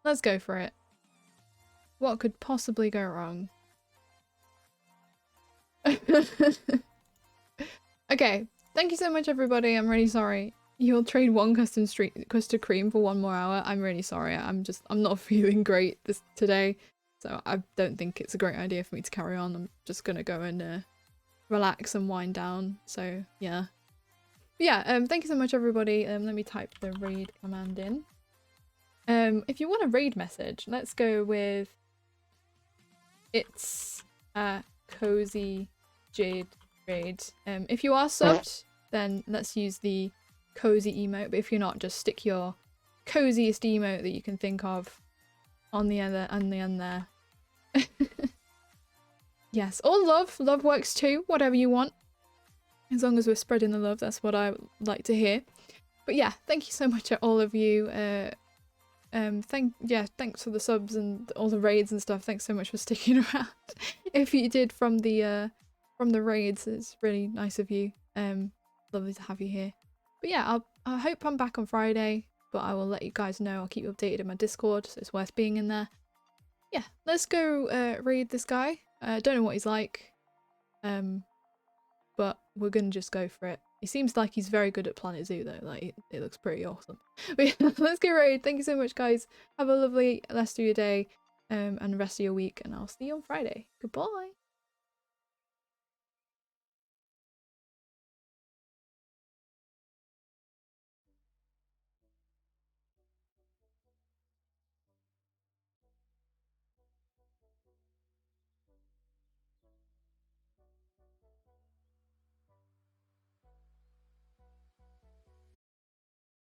Let's go for it. What could possibly go wrong? Okay, thank you so much, everybody. I'm really sorry. You'll trade one custard cream for 1 more hour. I'm really sorry. I'm not feeling great today, so I don't think it's a great idea for me to carry on. I'm just gonna go and relax and wind down. So yeah, but yeah. Thank you so much, everybody. Let me type the raid command in. If you want a raid message, let's go with it's cozy jade raid. If you are subbed, then let's use the cozy emote, but if you're not, just stick your coziest emote that you can think of on the end there. Yes, or love works too, whatever you want, as long as we're spreading the love. That's what I like to hear. But yeah, thank you so much, all of you. Thanks for the subs and all the raids and stuff. Thanks so much for sticking around. If you did from the raids, it's really nice of you. Lovely to have you here. But yeah, I hope I'm back on Friday, but I will let you guys know. I'll keep you updated in my Discord, so it's worth being in there. Yeah, let's go raid this guy. Don't know what he's like, but we're gonna just go for it. He seems like he's very good at Planet Zoo though. Like, it looks pretty awesome. But yeah, let's get raid. Thank you so much, guys. Have a lovely rest of your day and rest of your week, and I'll see you on Friday. Goodbye.